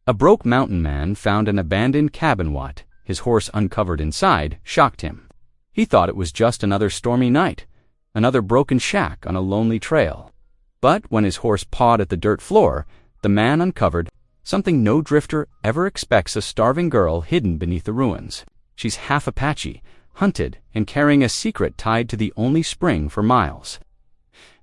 A broke mountain man found an abandoned cabin. What, his horse uncovered inside, shocked him. He thought it was just another stormy night, another broken shack on a lonely trail. But when his horse pawed at the dirt floor, the man uncovered something no drifter ever expects: a starving girl hidden beneath the ruins. She's half Apache, hunted, and carrying a secret tied to the only spring for miles.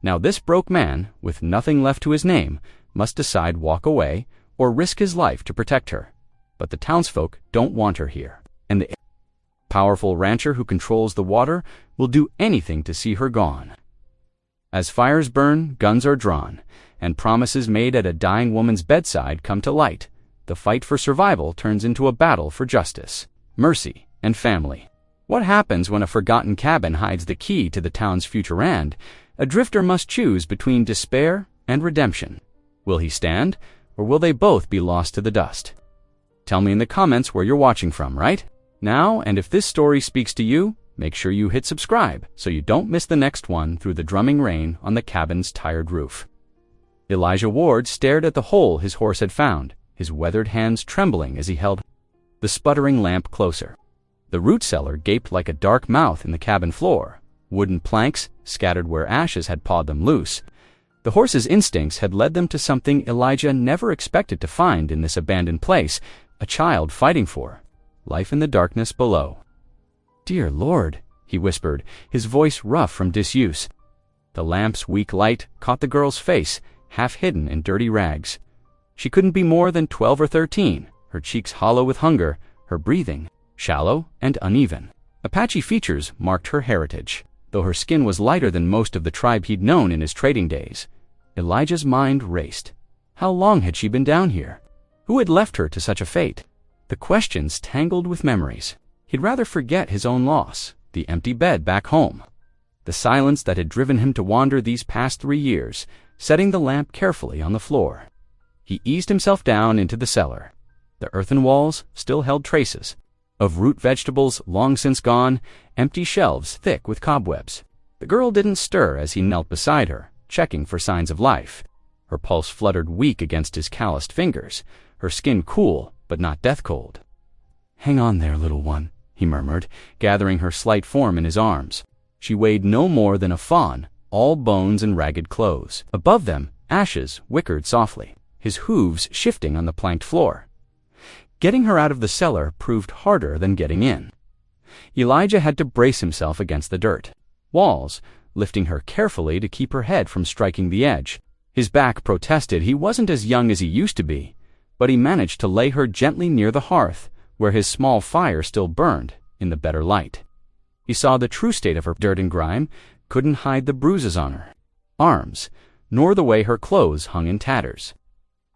Now this broke man, with nothing left to his name, must decide walk away or risk his life to protect her. But the townsfolk don't want her here, and the powerful rancher who controls the water will do anything to see her gone. As fires burn, guns are drawn, and promises made at a dying woman's bedside come to light. The fight for survival turns into a battle for justice, mercy, and family. What happens when a forgotten cabin hides the key to the town's future? And a drifter must choose between despair and redemption. Will he stand, or will they both be lost to the dust? Tell me in the comments where you're watching from right now, and if this story speaks to you, make sure you hit subscribe so you don't miss the next one through the drumming rain on the cabin's tired roof. Elijah Ward stared at the hole his horse had found, his weathered hands trembling as he held the sputtering lamp closer. The root cellar gaped like a dark mouth in the cabin floor, wooden planks scattered where ashes had pawed them loose. The horse's instincts had led them to something Elijah never expected to find in this abandoned place: a child fighting for life in the darkness below. "Dear Lord," he whispered, his voice rough from disuse. The lamp's weak light caught the girl's face, half hidden in dirty rags. She couldn't be more than 12 or 13, her cheeks hollow with hunger, her breathing shallow and uneven. Apache features marked her heritage, though her skin was lighter than most of the tribe he'd known in his trading days. Elijah's mind raced. How long had she been down here? Who had left her to such a fate? The questions tangled with memories. He'd rather forget his own loss, the empty bed back home, the silence that had driven him to wander these past 3 years, setting the lamp carefully on the floor. He eased himself down into the cellar. The earthen walls still held traces of root vegetables long since gone, empty shelves thick with cobwebs. The girl didn't stir as he knelt beside her, checking for signs of life. Her pulse fluttered weak against his calloused fingers, her skin cool but not death-cold. "Hang on there, little one," he murmured, gathering her slight form in his arms. She weighed no more than a fawn, all bones and ragged clothes. Above them, ashes whickered softly, his hooves shifting on the planked floor. Getting her out of the cellar proved harder than getting in. Elijah had to brace himself against the dirt walls, lifting her carefully to keep her head from striking the edge. His back protested. He wasn't as young as he used to be, but he managed to lay her gently near the hearth, where his small fire still burned in the better light. He saw the true state of her dirt and grime, couldn't hide the bruises on her arms, nor the way her clothes hung in tatters.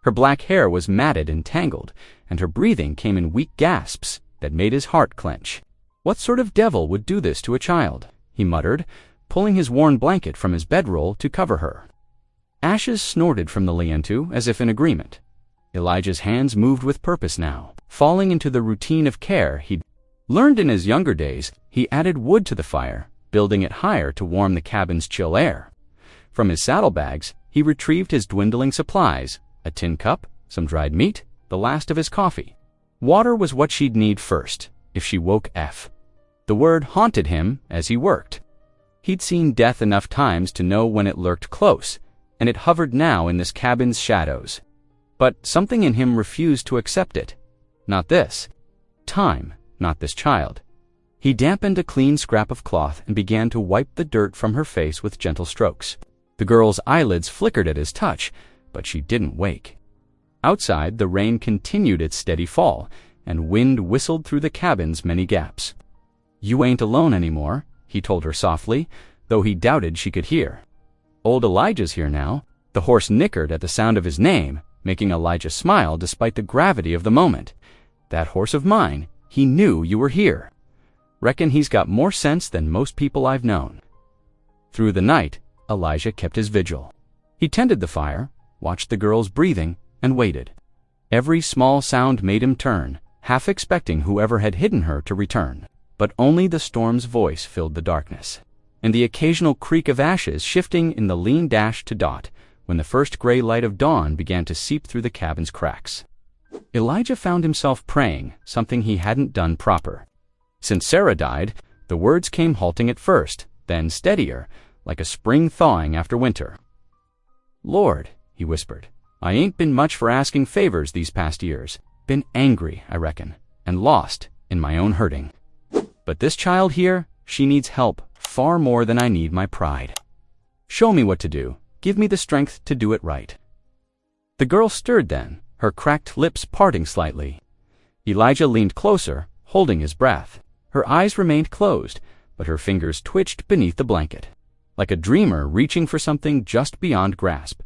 Her black hair was matted and tangled, and her breathing came in weak gasps that made his heart clench. What sort of devil would do this to a child? He muttered, pulling his worn blanket from his bedroll to cover her. Ashes snorted from the lean-to as if in agreement. Elijah's hands moved with purpose now, falling into the routine of care he'd learned in his younger days. He added wood to the fire, building it higher to warm the cabin's chill air. From his saddlebags, he retrieved his dwindling supplies: a tin cup, some dried meat, the last of his coffee. Water was what she'd need first, if she woke F. The word haunted him as he worked. He'd seen death enough times to know when it lurked close, and it hovered now in this cabin's shadows. But something in him refused to accept it. Not this time, not this child. He dampened a clean scrap of cloth and began to wipe the dirt from her face with gentle strokes. The girl's eyelids flickered at his touch, but she didn't wake. Outside, the rain continued its steady fall, and wind whistled through the cabin's many gaps. "You ain't alone anymore," he told her softly, though he doubted she could hear. "Old Elijah's here now." The horse nickered at the sound of his name, making Elijah smile despite the gravity of the moment. "That horse of mine, he knew you were here. Reckon he's got more sense than most people I've known." Through the night, Elijah kept his vigil. He tended the fire, watched the girl's breathing, and waited. Every small sound made him turn, half expecting whoever had hidden her to return. But only the storm's voice filled the darkness, and the occasional creak of ashes shifting in the lean dash to dot when the first gray light of dawn began to seep through the cabin's cracks. Elijah found himself praying, something he hadn't done proper. Since Sarah died, the words came halting at first, then steadier, like a spring thawing after winter. "Lord," he whispered, "I ain't been much for asking favors these past years. Been angry, I reckon, and lost in my own hurting. But this child here, she needs help far more than I need my pride. Show me what to do. Give me the strength to do it right." The girl stirred then, her cracked lips parting slightly. Elijah leaned closer, holding his breath. Her eyes remained closed, but her fingers twitched beneath the blanket. Like a dreamer reaching for something just beyond grasp,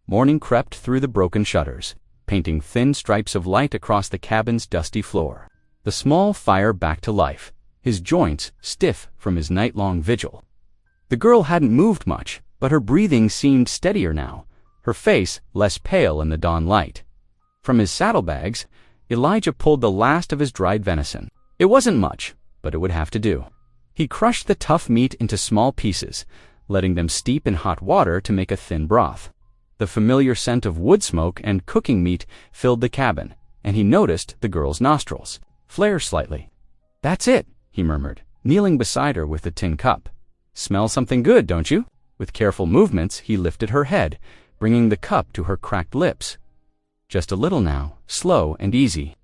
morning crept through the broken shutters, painting thin stripes of light across the cabin's dusty floor. The small fire back to life, his joints stiff from his night-long vigil. The girl hadn't moved much, but her breathing seemed steadier now, her face less pale in the dawn light. From his saddlebags, Elijah pulled the last of his dried venison. It wasn't much, but it would have to do. He crushed the tough meat into small pieces, letting them steep in hot water to make a thin broth. The familiar scent of wood smoke and cooking meat filled the cabin, and he noticed the girl's nostrils flare slightly. "That's it," he murmured, kneeling beside her with the tin cup. "Smell something good, don't you?" With careful movements, he lifted her head, bringing the cup to her cracked lips. Just a little now, slow and easy.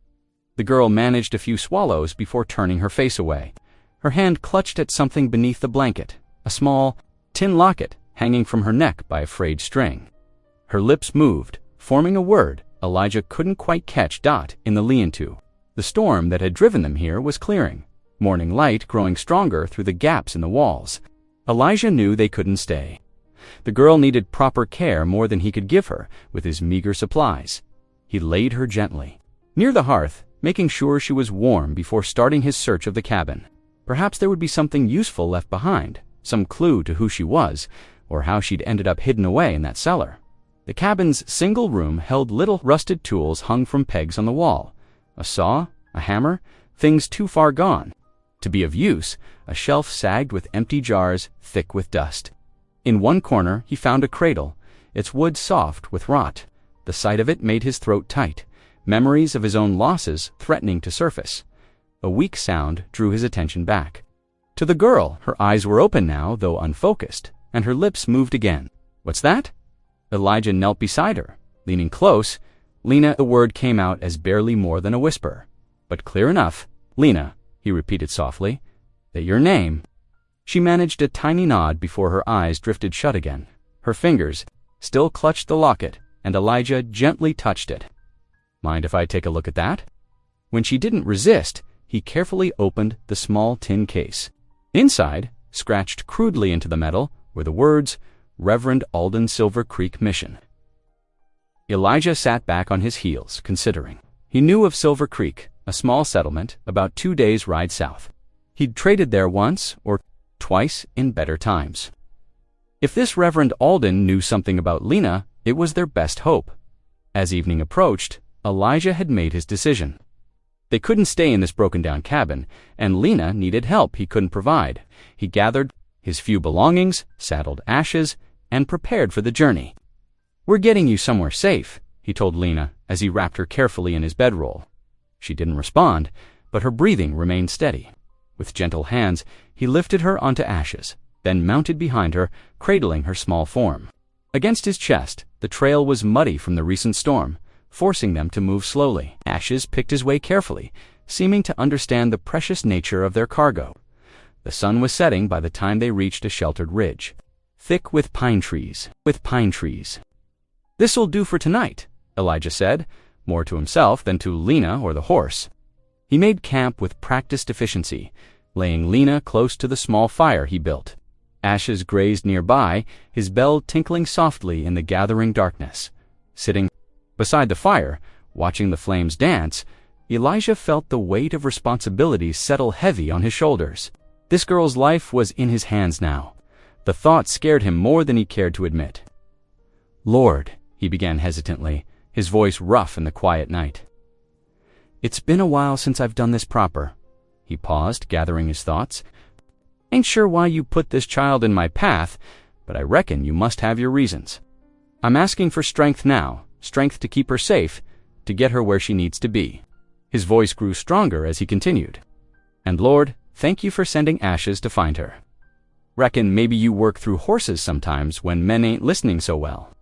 The girl managed a few swallows before turning her face away. Her hand clutched at something beneath the blanket, a small tin locket hanging from her neck by a frayed string. Her lips moved, forming a word Elijah couldn't quite catch. In the lean-to. The storm that had driven them here was clearing, morning light growing stronger through the gaps in the walls. Elijah knew they couldn't stay. The girl needed proper care more than he could give her with his meager supplies. He laid her gently near the hearth, making sure she was warm before starting his search of the cabin. Perhaps there would be something useful left behind, some clue to who she was, or how she'd ended up hidden away in that cellar. The cabin's single room held little rusted tools hung from pegs on the wall. A saw, a hammer, things too far gone to be of use. A shelf sagged with empty jars, thick with dust. In one corner he found a cradle, its wood soft with rot. The sight of it made his throat tight, memories of his own losses threatening to surface. A weak sound drew his attention back. To the girl, her eyes were open now, though unfocused, and her lips moved again. "What's that?" Elijah knelt beside her, leaning close. "Lena," the word came out as barely more than a whisper, but clear enough. "Lena," he repeated softly. "That your name?" She managed a tiny nod before her eyes drifted shut again. Her fingers still clutched the locket, and Elijah gently touched it. "Mind if I take a look at that?" When she didn't resist, he carefully opened the small tin case. Inside, scratched crudely into the metal, were the words, "Reverend Alden Silver Creek Mission." Elijah sat back on his heels, considering. He knew of Silver Creek, a small settlement about 2 days' ride south. He'd traded there once or twice in better times. If this Reverend Alden knew something about Lena, it was their best hope. As evening approached, Elijah had made his decision. They couldn't stay in this broken-down cabin, and Lena needed help he couldn't provide. He gathered his few belongings, saddled Ashes, and prepared for the journey. "We're getting you somewhere safe," he told Lena as he wrapped her carefully in his bedroll. She didn't respond, but her breathing remained steady. With gentle hands, he lifted her onto Ashes, then mounted behind her, cradling her small form. Against his chest, the trail was muddy from the recent storm, forcing them to move slowly. Ashes picked his way carefully, seeming to understand the precious nature of their cargo. The sun was setting by the time they reached a sheltered ridge, thick with pine trees. "This'll do for tonight," Elijah said, more to himself than to Lena or the horse. He made camp with practiced efficiency, laying Lena close to the small fire he built. Ashes grazed nearby, his bell tinkling softly in the gathering darkness. Sitting beside the fire, watching the flames dance, Elijah felt the weight of responsibility settle heavy on his shoulders. This girl's life was in his hands now. The thought scared him more than he cared to admit. "Lord," he began hesitantly, his voice rough in the quiet night. "It's been a while since I've done this proper." He paused, gathering his thoughts. "Ain't sure why you put this child in my path, but I reckon you must have your reasons. I'm asking for strength now, strength to keep her safe, to get her where she needs to be. His voice grew stronger as he continued. And Lord, thank you for sending ashes to find her. Reckon maybe you work through horses sometimes when men ain't listening so well.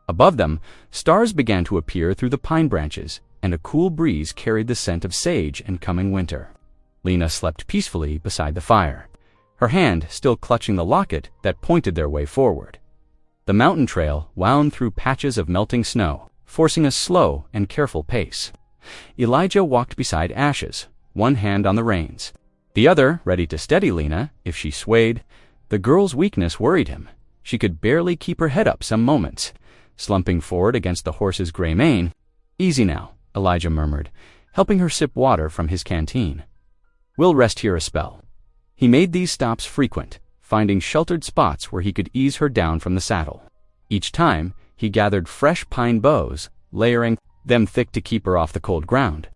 Above them, stars began to appear through the pine branches, and a cool breeze carried the scent of sage and coming winter. Lena slept peacefully beside the fire, her hand still clutching the locket that pointed their way forward. The mountain trail wound through patches of melting snow, forcing a slow and careful pace. Elijah walked beside Ashes, one hand on the reins, the other ready to steady Lena if she swayed. The girl's weakness worried him. She could barely keep her head up some moments, slumping forward against the horse's gray mane. Easy now, Elijah murmured, helping her sip water from his canteen. We'll rest here a spell. He made these stops frequent, finding sheltered spots where he could ease her down from the saddle. Each time, he gathered fresh pine boughs, layering them thick to keep her off the cold ground.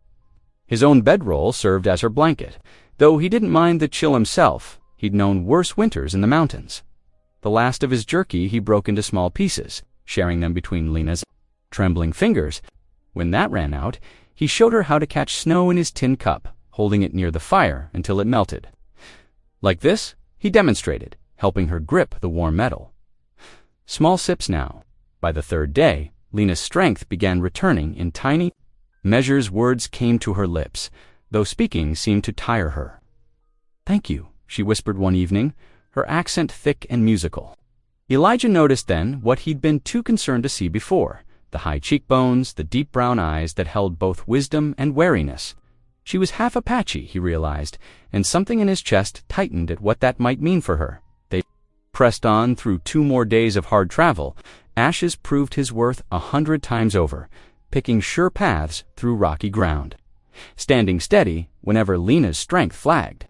His own bedroll served as her blanket, though he didn't mind the chill himself. He'd known worse winters in the mountains. The last of his jerky he broke into small pieces, sharing them between Lena's trembling fingers. When that ran out, he showed her how to catch snow in his tin cup, holding it near the fire until it melted. Like this, he demonstrated, helping her grip the warm metal. Small sips now. By the third day, Lena's strength began returning in tiny measures. Words came to her lips, though speaking seemed to tire her. Thank you, she whispered one evening, her accent thick and musical. Elijah noticed then what he'd been too concerned to see before, the high cheekbones, the deep brown eyes that held both wisdom and wariness. She was half Apache, he realized, and something in his chest tightened at what that might mean for her. They pressed on through 2 more days of hard travel. Ashes proved his worth 100 times over, picking sure paths through rocky ground, standing steady whenever Lena's strength flagged.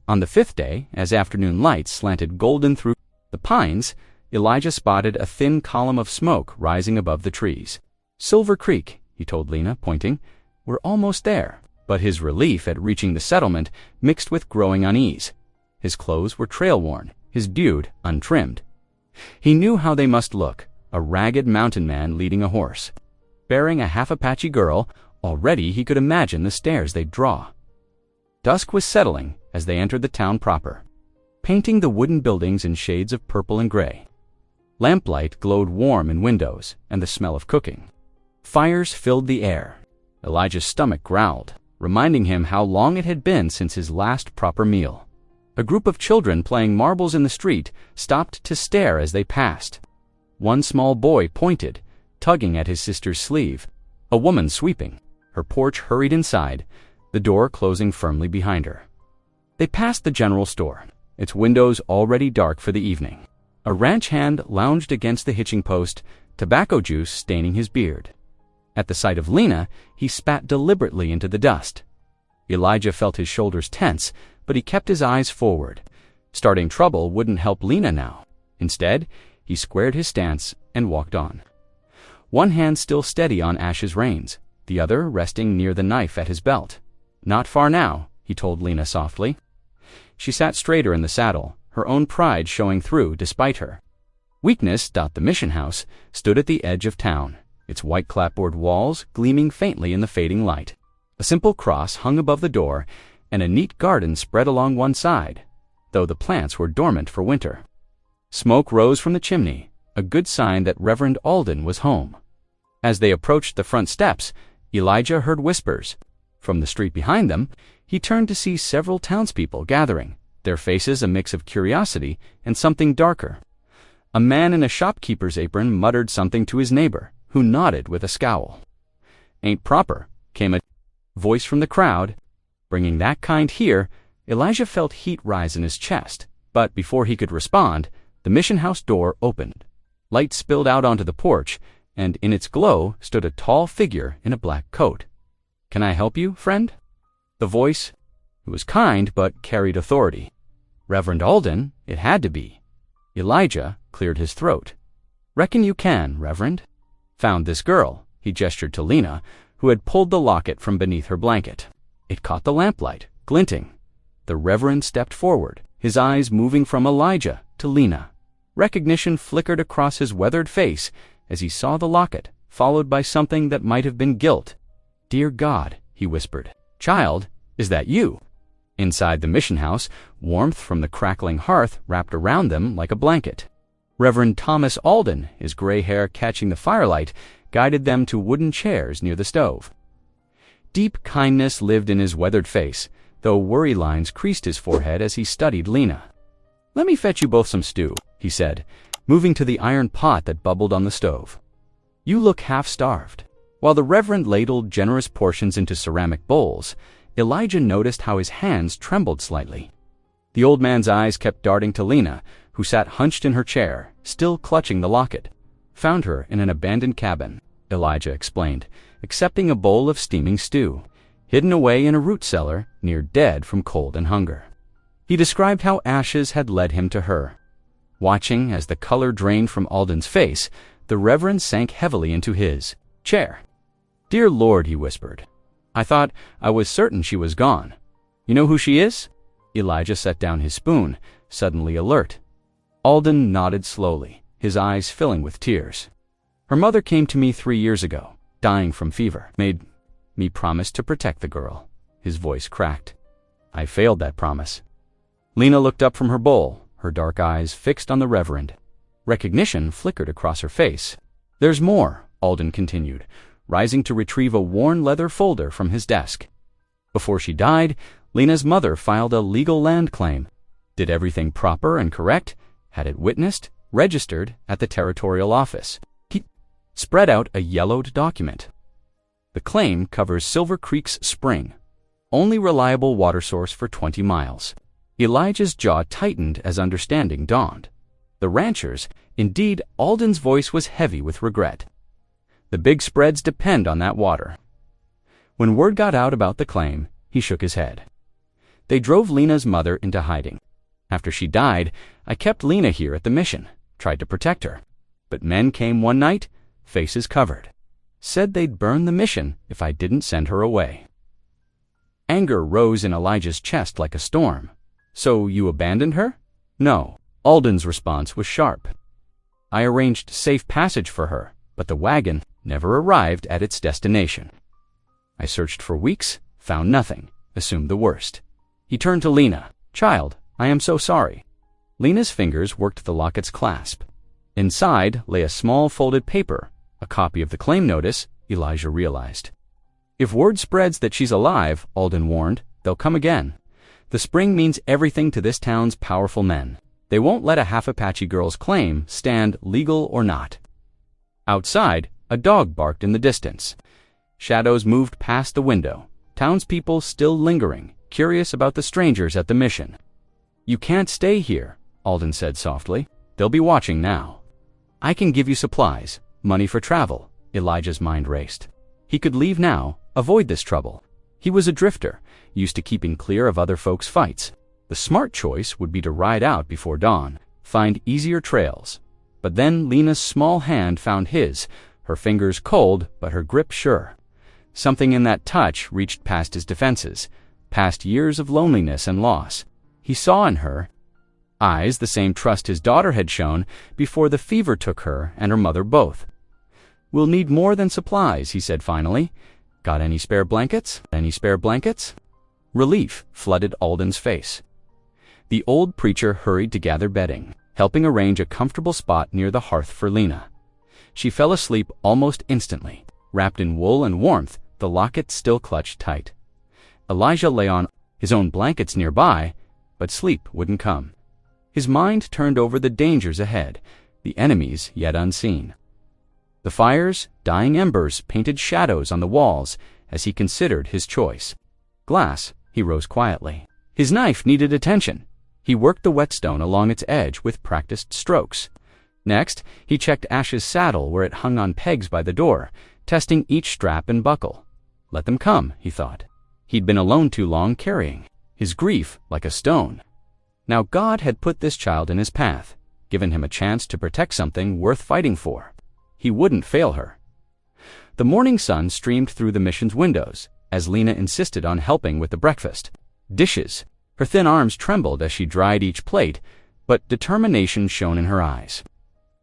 On the 5th day, as afternoon lights slanted golden through the pines, Elijah spotted a thin column of smoke rising above the trees. Silver Creek, he told Lena, pointing. We're almost there. But his relief at reaching the settlement mixed with growing unease. His clothes were trail-worn, his beard untrimmed. He knew how they must look, a ragged mountain man leading a horse. Bearing a half-Apache girl, already he could imagine the stares they'd draw. Dusk was settling as they entered the town proper, painting the wooden buildings in shades of purple and gray. Lamplight glowed warm in windows, and the smell of cooking. Fires filled the air. Elijah's stomach growled, reminding him how long it had been since his last proper meal. A group of children playing marbles in the street stopped to stare as they passed. One small boy pointed, tugging at his sister's sleeve. A woman sweeping. Her porch hurried inside, the door closing firmly behind her. They passed the general store, its windows already dark for the evening. A ranch hand lounged against the hitching post, tobacco juice staining his beard. At the sight of Lena, he spat deliberately into the dust. Elijah felt his shoulders tense, but he kept his eyes forward. Starting trouble wouldn't help Lena now. Instead, he squared his stance and walked on. One hand still steady on Ash's reins, the other resting near the knife at his belt. Not far now, he told Lena softly. She sat straighter in the saddle, her own pride showing through despite her. Weakness. The mission house stood at the edge of town, its white clapboard walls gleaming faintly in the fading light. A simple cross hung above the door, and a neat garden spread along one side, though the plants were dormant for winter. Smoke rose from the chimney, a good sign that Reverend Alden was home. As they approached the front steps, Elijah heard whispers. From the street behind them, he turned to see several townspeople gathering, their faces a mix of curiosity and something darker. A man in a shopkeeper's apron muttered something to his neighbor, who nodded with a scowl. Ain't proper, came a voice from the crowd. Bringing that kind here, Elijah felt heat rise in his chest, but before he could respond, the mission house door opened. Light spilled out onto the porch, and in its glow stood a tall figure in a black coat. Can I help you, friend? The voice, it was kind but carried authority. Reverend Alden, it had to be. Elijah cleared his throat. Reckon you can, Reverend. Found this girl, he gestured to Lena, who had pulled the locket from beneath her blanket. It caught the lamplight, glinting. The Reverend stepped forward, his eyes moving from Elijah to Lena. Recognition flickered across his weathered face as he saw the locket, followed by something that might have been guilt. "Dear God," he whispered. "Child, is that you?" Inside the mission house, warmth from the crackling hearth wrapped around them like a blanket. Reverend Thomas Alden, his gray hair catching the firelight, guided them to wooden chairs near the stove. Deep kindness lived in his weathered face, though worry lines creased his forehead as he studied Lena. "Let me fetch you both some stew," he said, moving to the iron pot that bubbled on the stove. "You look half-starved." While the Reverend ladled generous portions into ceramic bowls, Elijah noticed how his hands trembled slightly. The old man's eyes kept darting to Lena, who sat hunched in her chair, still clutching the locket. "Found her in an abandoned cabin," Elijah explained, accepting a bowl of steaming stew, hidden away in a root cellar, near dead from cold and hunger. He described how ashes had led him to her. Watching as the color drained from Alden's face, the Reverend sank heavily into his chair. "Dear Lord," he whispered, I was certain she was gone. You know who she is?" Elijah set down his spoon, suddenly alert. Alden nodded slowly, his eyes filling with tears. "Her mother came to me 3 years ago, dying from fever. Made me promise to protect the girl." His voice cracked. "I failed that promise." Lena looked up from her bowl, her dark eyes fixed on the Reverend. Recognition flickered across her face. "There's more," Alden continued, rising to retrieve a worn leather folder from his desk. "Before she died, Lena's mother filed a legal land claim. Did everything proper and correct, had it witnessed, registered at the territorial office." He spread out a yellowed document. "The claim covers Silver Creek's spring, only reliable water source for 20 miles. Elijah's jaw tightened as understanding dawned. The ranchers, indeed, Alden's voice was heavy with regret. The big spreads depend on that water. When word got out about the claim, he shook his head. They drove Lena's mother into hiding. After she died, I kept Lena here at the mission, tried to protect her. But men came one night, faces covered. Said they'd burn the mission if I didn't send her away." Anger rose in Elijah's chest like a storm. "So you abandoned her?" "No." Alden's response was sharp. "I arranged safe passage for her, but the wagon never arrived at its destination. I searched for weeks, found nothing, assumed the worst." He turned to Lena. "Child, I am so sorry." Lena's fingers worked the locket's clasp. Inside lay a small folded paper, a copy of the claim notice, Elijah realized. "If word spreads that she's alive," Alden warned, "they'll come again. The spring means everything to this town's powerful men. They won't let a half-Apache girl's claim stand, legal or not." Outside, a dog barked in the distance. Shadows moved past the window, townspeople still lingering, curious about the strangers at the mission. "You can't stay here," Alden said softly. "They'll be watching now." "I can give you supplies, money for travel." Elijah's mind raced. He could leave now, avoid this trouble. He was a drifter, used to keeping clear of other folks' fights. The smart choice would be to ride out before dawn, find easier trails. But then Lena's small hand found his, her fingers cold but her grip sure. Something in that touch reached past his defenses, past years of loneliness and loss. He saw in her eyes the same trust his daughter had shown before the fever took her and her mother both. "We'll need more than supplies," he said finally. "Got any spare blankets? Any spare blankets?" Relief flooded Alden's face. The old preacher hurried to gather bedding, helping arrange a comfortable spot near the hearth for Lena. She fell asleep almost instantly, wrapped in wool and warmth, the locket still clutched tight. Elijah lay on his own blankets nearby, but sleep wouldn't come. His mind turned over the dangers ahead, the enemies yet unseen. The fire's dying embers painted shadows on the walls as he considered his choice. Glass, he rose quietly. His knife needed attention. He worked the whetstone along its edge with practiced strokes. Next, he checked Ash's saddle where it hung on pegs by the door, testing each strap and buckle. Let them come, he thought. He'd been alone too long carrying his grief like a stone. Now God had put this child in his path, given him a chance to protect something worth fighting for. He wouldn't fail her. The morning sun streamed through the mission's windows as Lena insisted on helping with the breakfast. Dishes. Her thin arms trembled as she dried each plate, but determination shone in her eyes.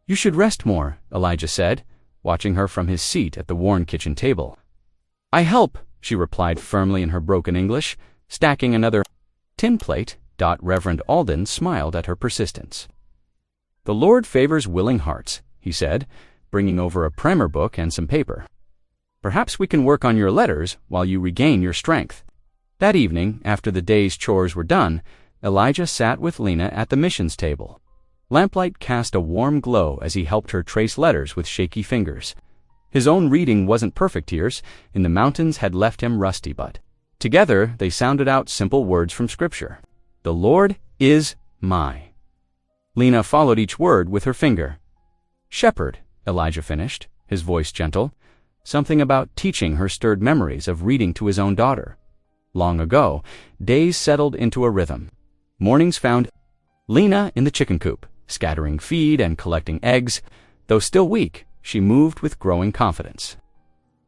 "You should rest more," Elijah said, watching her from his seat at the worn kitchen table. "I help," she replied firmly in her broken English, stacking another tin plate. Reverend Alden smiled at her persistence. "The Lord favors willing hearts," he said, bringing over a primer book and some paper. "Perhaps we can work on your letters while you regain your strength." That evening, after the day's chores were done, Elijah sat with Lena at the missions table. Lamplight cast a warm glow as he helped her trace letters with shaky fingers. His own reading wasn't perfect years, in the mountains had left him rusty, but together they sounded out simple words from Scripture. "The Lord is my." Lena followed each word with her finger. "Shepherd," Elijah finished, his voice gentle. Something about teaching her stirred memories of reading to his own daughter. Long ago, days settled into a rhythm. Mornings found Lena in the chicken coop, scattering feed and collecting eggs. Though still weak, she moved with growing confidence.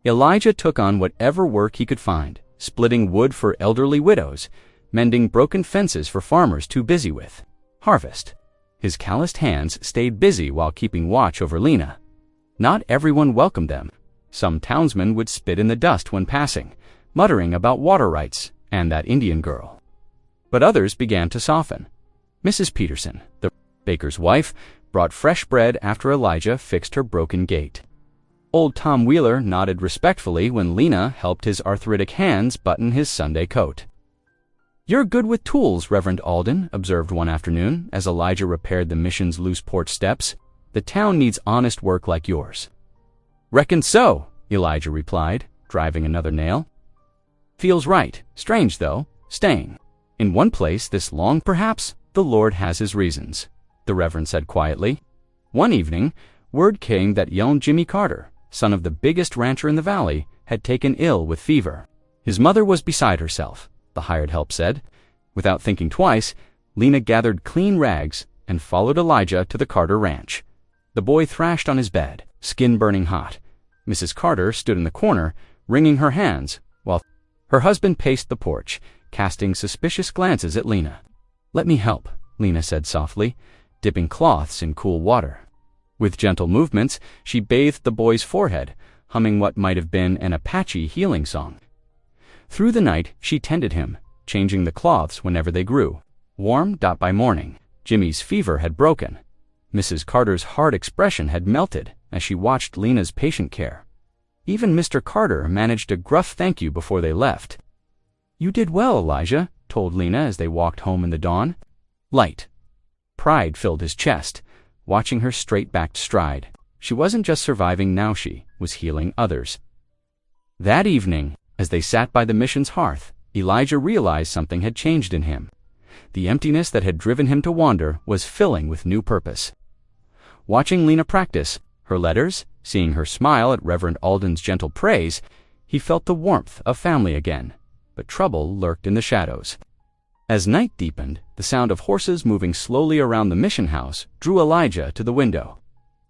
Elijah took on whatever work he could find, splitting wood for elderly widows, mending broken fences for farmers too busy with harvest. His calloused hands stayed busy while keeping watch over Lena. Not everyone welcomed them. Some townsmen would spit in the dust when passing, muttering about water rights and that Indian girl. But others began to soften. Mrs. Peterson, the baker's wife, brought fresh bread after Elijah fixed her broken gate. Old Tom Wheeler nodded respectfully when Lena helped his arthritic hands button his Sunday coat. "You're good with tools, Reverend Alden," observed one afternoon as Elijah repaired the mission's loose porch steps. "The town needs honest work like yours." "Reckon so," Elijah replied, driving another nail. "Feels right. Strange, though, staying in one place this long. Perhaps the Lord has his reasons," the Reverend said quietly. One evening, word came that young Jimmy Carter, son of the biggest rancher in the valley, had taken ill with fever. His mother was beside herself, the hired help said. Without thinking twice, Lena gathered clean rags and followed Elijah to the Carter ranch. The boy thrashed on his bed, skin burning hot. Mrs. Carter stood in the corner, wringing her hands, while her husband paced the porch, casting suspicious glances at Lena. "Let me help," Lena said softly, dipping cloths in cool water. With gentle movements, she bathed the boy's forehead, humming what might have been an Apache healing song. Through the night, she tended him, changing the cloths whenever they grew. Warm. By morning, Jimmy's fever had broken. Mrs. Carter's hard expression had melted as she watched Lena's patient care. Even Mr. Carter managed a gruff thank you before they left. "You did well, Elijah," told Lena as they walked home in the dawn. Light. Pride filled his chest, watching her straight-backed stride. She wasn't just surviving now, she was healing others. That evening, as they sat by the mission's hearth, Elijah realized something had changed in him. The emptiness that had driven him to wander was filling with new purpose. Watching Lena practice her letters, seeing her smile at Reverend Alden's gentle praise, he felt the warmth of family again, but trouble lurked in the shadows. As night deepened, the sound of horses moving slowly around the mission house drew Elijah to the window.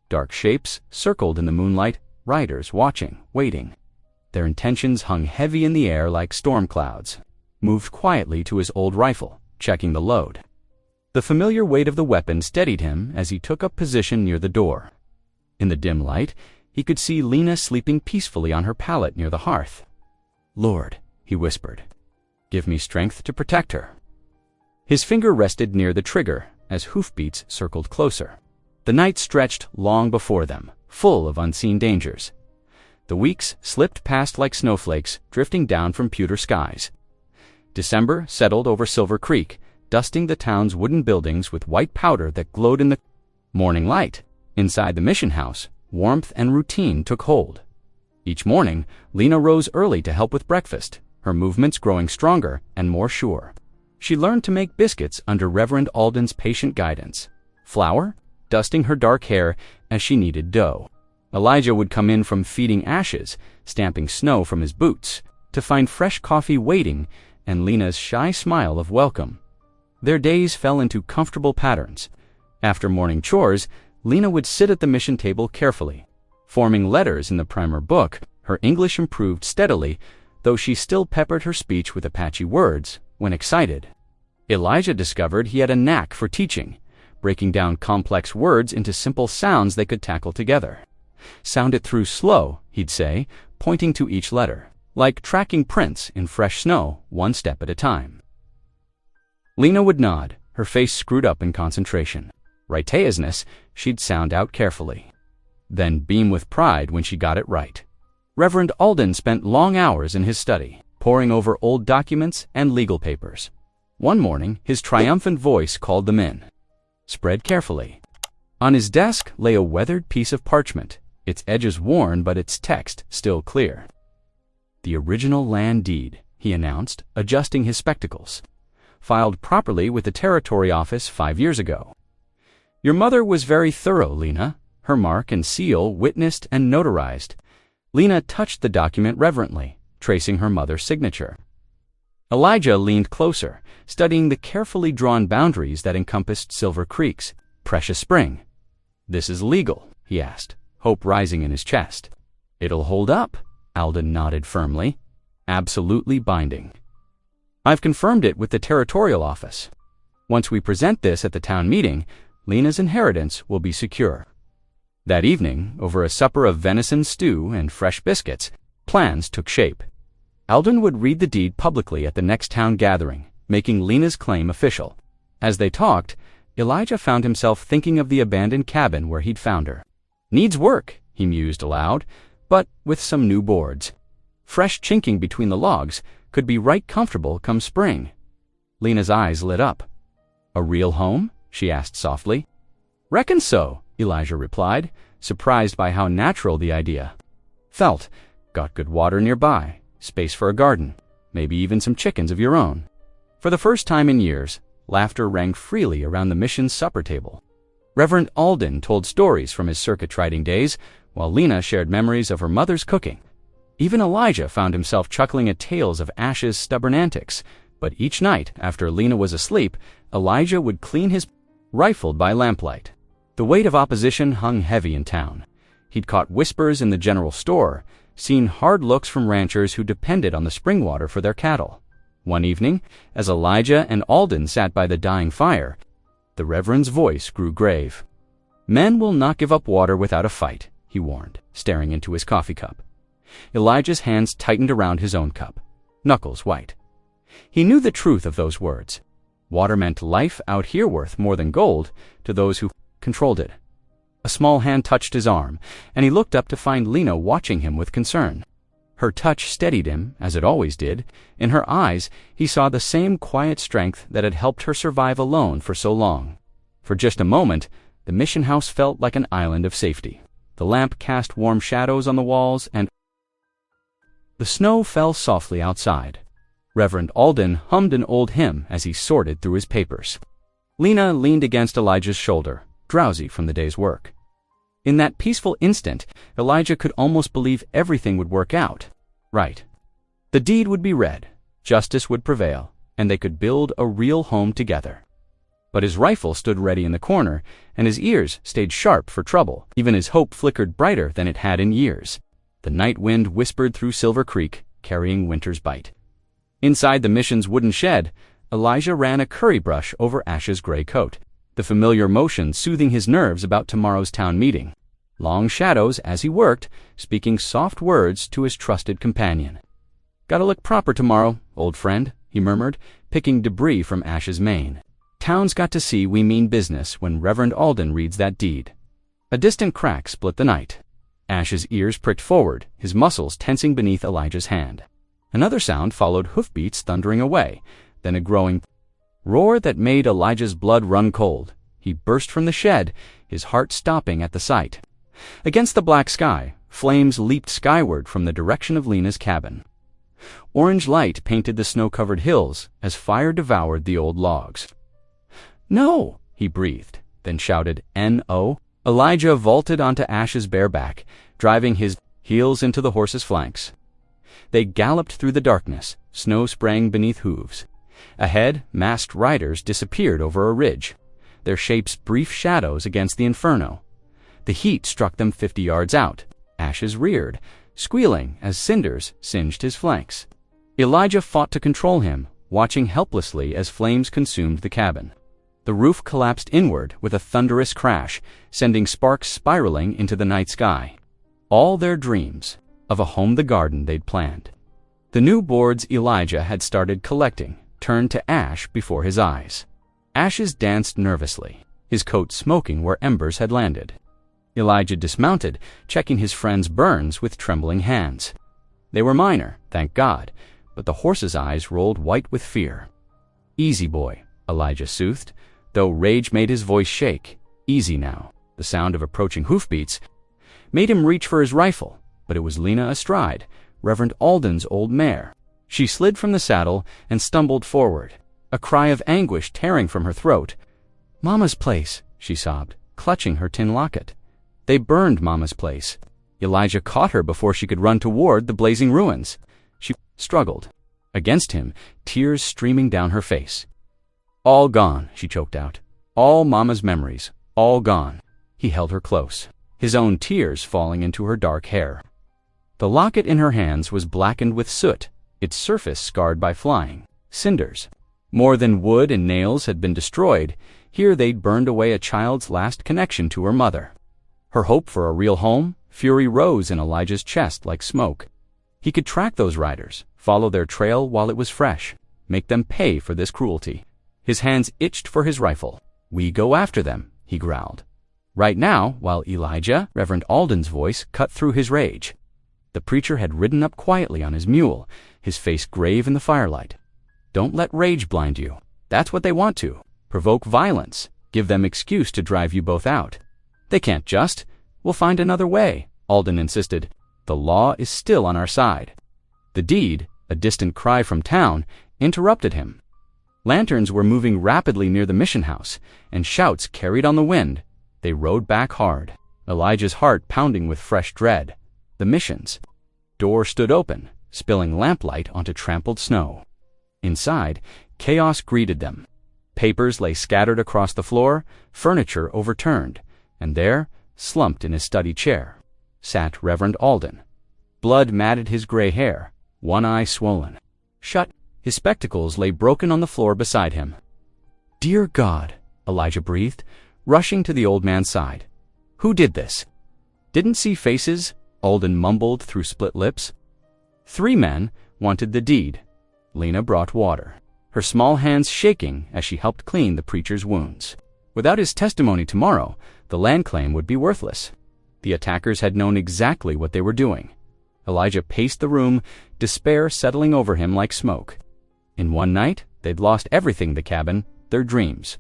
Dark shapes circled in the moonlight, riders watching, waiting. Their intentions hung heavy in the air like storm clouds. Moved quietly to his old rifle, checking the load. The familiar weight of the weapon steadied him as he took up position near the door. In the dim light, he could see Lena sleeping peacefully on her pallet near the hearth. "Lord," he whispered, "give me strength to protect her." His finger rested near the trigger as hoofbeats circled closer. The night stretched long before them, full of unseen dangers. The weeks slipped past like snowflakes drifting down from pewter skies. December settled over Silver Creek, dusting the town's wooden buildings with white powder that glowed in the morning light. Inside the mission house, warmth and routine took hold. Each morning, Lena rose early to help with breakfast, her movements growing stronger and more sure. She learned to make biscuits under Reverend Alden's patient guidance. Flour, dusting her dark hair as she kneaded dough. Elijah would come in from feeding ashes, stamping snow from his boots, to find fresh coffee waiting and Lena's shy smile of welcome. Their days fell into comfortable patterns. After morning chores, Lena would sit at the mission table carefully. Forming letters in the primer book, her English improved steadily, though she still peppered her speech with Apache words when excited. Elijah discovered he had a knack for teaching, breaking down complex words into simple sounds they could tackle together. "Sound it through slow," he'd say, pointing to each letter. like tracking prints in fresh snow, one step at a time. Lena would nod, her face screwed up in concentration. Right-teousness, she'd sound out carefully, then beam with pride when she got it right. Reverend Alden spent long hours in his study, poring over old documents and legal papers. One morning, his triumphant voice called them in. Spread carefully. On his desk lay a weathered piece of parchment, its edges worn but its text still clear. The original land deed, he announced, adjusting his spectacles. Filed properly with the Territory Office 5 years ago. Your mother was very thorough, Lena. Her mark and seal witnessed and notarized. Lena touched the document reverently, tracing her mother's signature. Elijah leaned closer, studying the carefully drawn boundaries that encompassed Silver Creek's precious spring. This is legal, he asked, hope rising in his chest. It'll hold up, Alden nodded firmly. Absolutely binding. I've confirmed it with the Territorial Office. Once we present this at the town meeting, Lena's inheritance will be secure. That evening, over a supper of venison stew and fresh biscuits, plans took shape. Alden would read the deed publicly at the next town gathering, making Lena's claim official. As they talked, Elijah found himself thinking of the abandoned cabin where he'd found her. Needs work, he mused aloud, but with some new boards. Fresh chinking between the logs could be right comfortable come spring. Lena's eyes lit up. A real home? She asked softly. Reckon so, Elijah replied, surprised by how natural the idea felt. Got good water nearby, space for a garden, maybe even some chickens of your own. For the first time in years, laughter rang freely around the mission's supper table. Reverend Alden told stories from his circuit-riding days, while Lena shared memories of her mother's cooking. Even Elijah found himself chuckling at tales of Ash's stubborn antics, but each night, after Lena was asleep, Elijah would clean his rifled by lamplight. The weight of opposition hung heavy in town. He'd caught whispers in the general store, seen hard looks from ranchers who depended on the spring water for their cattle. One evening, as Elijah and Alden sat by the dying fire, the Reverend's voice grew grave. Men will not give up water without a fight, he warned, staring into his coffee cup. Elijah's hands tightened around his own cup, knuckles white. He knew the truth of those words. Water meant life out here worth more than gold to those who controlled it. A small hand touched his arm, and he looked up to find Lena watching him with concern. Her touch steadied him, as it always did. In her eyes, he saw the same quiet strength that had helped her survive alone for so long. For just a moment, the mission house felt like an island of safety. The lamp cast warm shadows on the walls, and the snow fell softly outside. Reverend Alden hummed an old hymn as he sorted through his papers. Lena leaned against Elijah's shoulder, drowsy from the day's work. In that peaceful instant, Elijah could almost believe everything would work out. Right. The deed would be read, justice would prevail, and they could build a real home together. But his rifle stood ready in the corner, and his ears stayed sharp for trouble. Even his hope flickered brighter than it had in years. The night wind whispered through Silver Creek, carrying winter's bite. Inside the mission's wooden shed, Elijah ran a curry brush over Ash's gray coat, the familiar motion soothing his nerves about tomorrow's town meeting. Long shadows as he worked, speaking soft words to his trusted companion. Gotta look proper tomorrow, old friend, he murmured, picking debris from Ash's mane. Town's got to see we mean business when Reverend Alden reads that deed. A distant crack split the night. Ash's ears pricked forward, his muscles tensing beneath Elijah's hand. Another sound followed hoofbeats thundering away, then a growing roar that made Elijah's blood run cold. He burst from the shed, his heart stopping at the sight. Against the black sky, flames leaped skyward from the direction of Lena's cabin. Orange light painted the snow-covered hills as fire devoured the old logs. No, he breathed, then shouted, N-O. Elijah vaulted onto Ash's bare back, driving his heels into the horse's flanks. They galloped through the darkness, snow spraying beneath hooves. Ahead, masked riders disappeared over a ridge, their shapes brief shadows against the inferno. The heat struck them 50 yards out. Ashes reared, squealing as cinders singed his flanks. Elijah fought to control him, watching helplessly as flames consumed the cabin. The roof collapsed inward with a thunderous crash, sending sparks spiraling into the night sky. All their dreams of a home the garden they'd planned. The new boards Elijah had started collecting turned to ash before his eyes. Ashes danced nervously, his coat smoking where embers had landed. Elijah dismounted, checking his friend's burns with trembling hands. They were minor, thank God, but the horse's eyes rolled white with fear. "Easy, boy," Elijah soothed, though rage made his voice shake. Easy now. The sound of approaching hoofbeats made him reach for his rifle, but it was Lena astride, Reverend Alden's old mare. She slid from the saddle and stumbled forward, a cry of anguish tearing from her throat. "Mama's place," she sobbed, clutching her tin locket. "They burned Mama's place." Elijah caught her before she could run toward the blazing ruins. She struggled. Against him, tears streaming down her face. "All gone," she choked out. "All Mama's memories, all gone." He held her close, his own tears falling into her dark hair. The locket in her hands was blackened with soot, its surface scarred by flying cinders. More than wood and nails had been destroyed, here they'd burned away a child's last connection to her mother. Her hope for a real home, fury rose in Elijah's chest like smoke. He could track those riders, follow their trail while it was fresh, make them pay for this cruelty. His hands itched for his rifle. "We go after them," he growled. Right now, while Elijah, Reverend Alden's voice, cut through his rage. The preacher had ridden up quietly on his mule, his face grave in the firelight. "Don't let rage blind you. That's what they want to. Provoke violence. Give them excuse to drive you both out." "They can't just. We'll find another way," Alden insisted. "The law is still on our side." The deed, a distant cry from town, interrupted him. Lanterns were moving rapidly near the mission house, and shouts carried on the wind. They rode back hard, Elijah's heart pounding with fresh dread. The missions. Door stood open, spilling lamplight onto trampled snow. Inside, chaos greeted them. Papers lay scattered across the floor, furniture overturned, and there, slumped in his study chair, sat Reverend Alden. Blood matted his gray hair, one eye swollen. Shut, his spectacles lay broken on the floor beside him. "Dear God," Elijah breathed, rushing to the old man's side. "Who did this?" "Didn't see faces," Alden mumbled through split lips. 3 men wanted the deed. Lena brought water, her small hands shaking as she helped clean the preacher's wounds. Without his testimony tomorrow, the land claim would be worthless. The attackers had known exactly what they were doing. Elijah paced the room, despair settling over him like smoke. In one night, they'd lost everything: the cabin, their dreams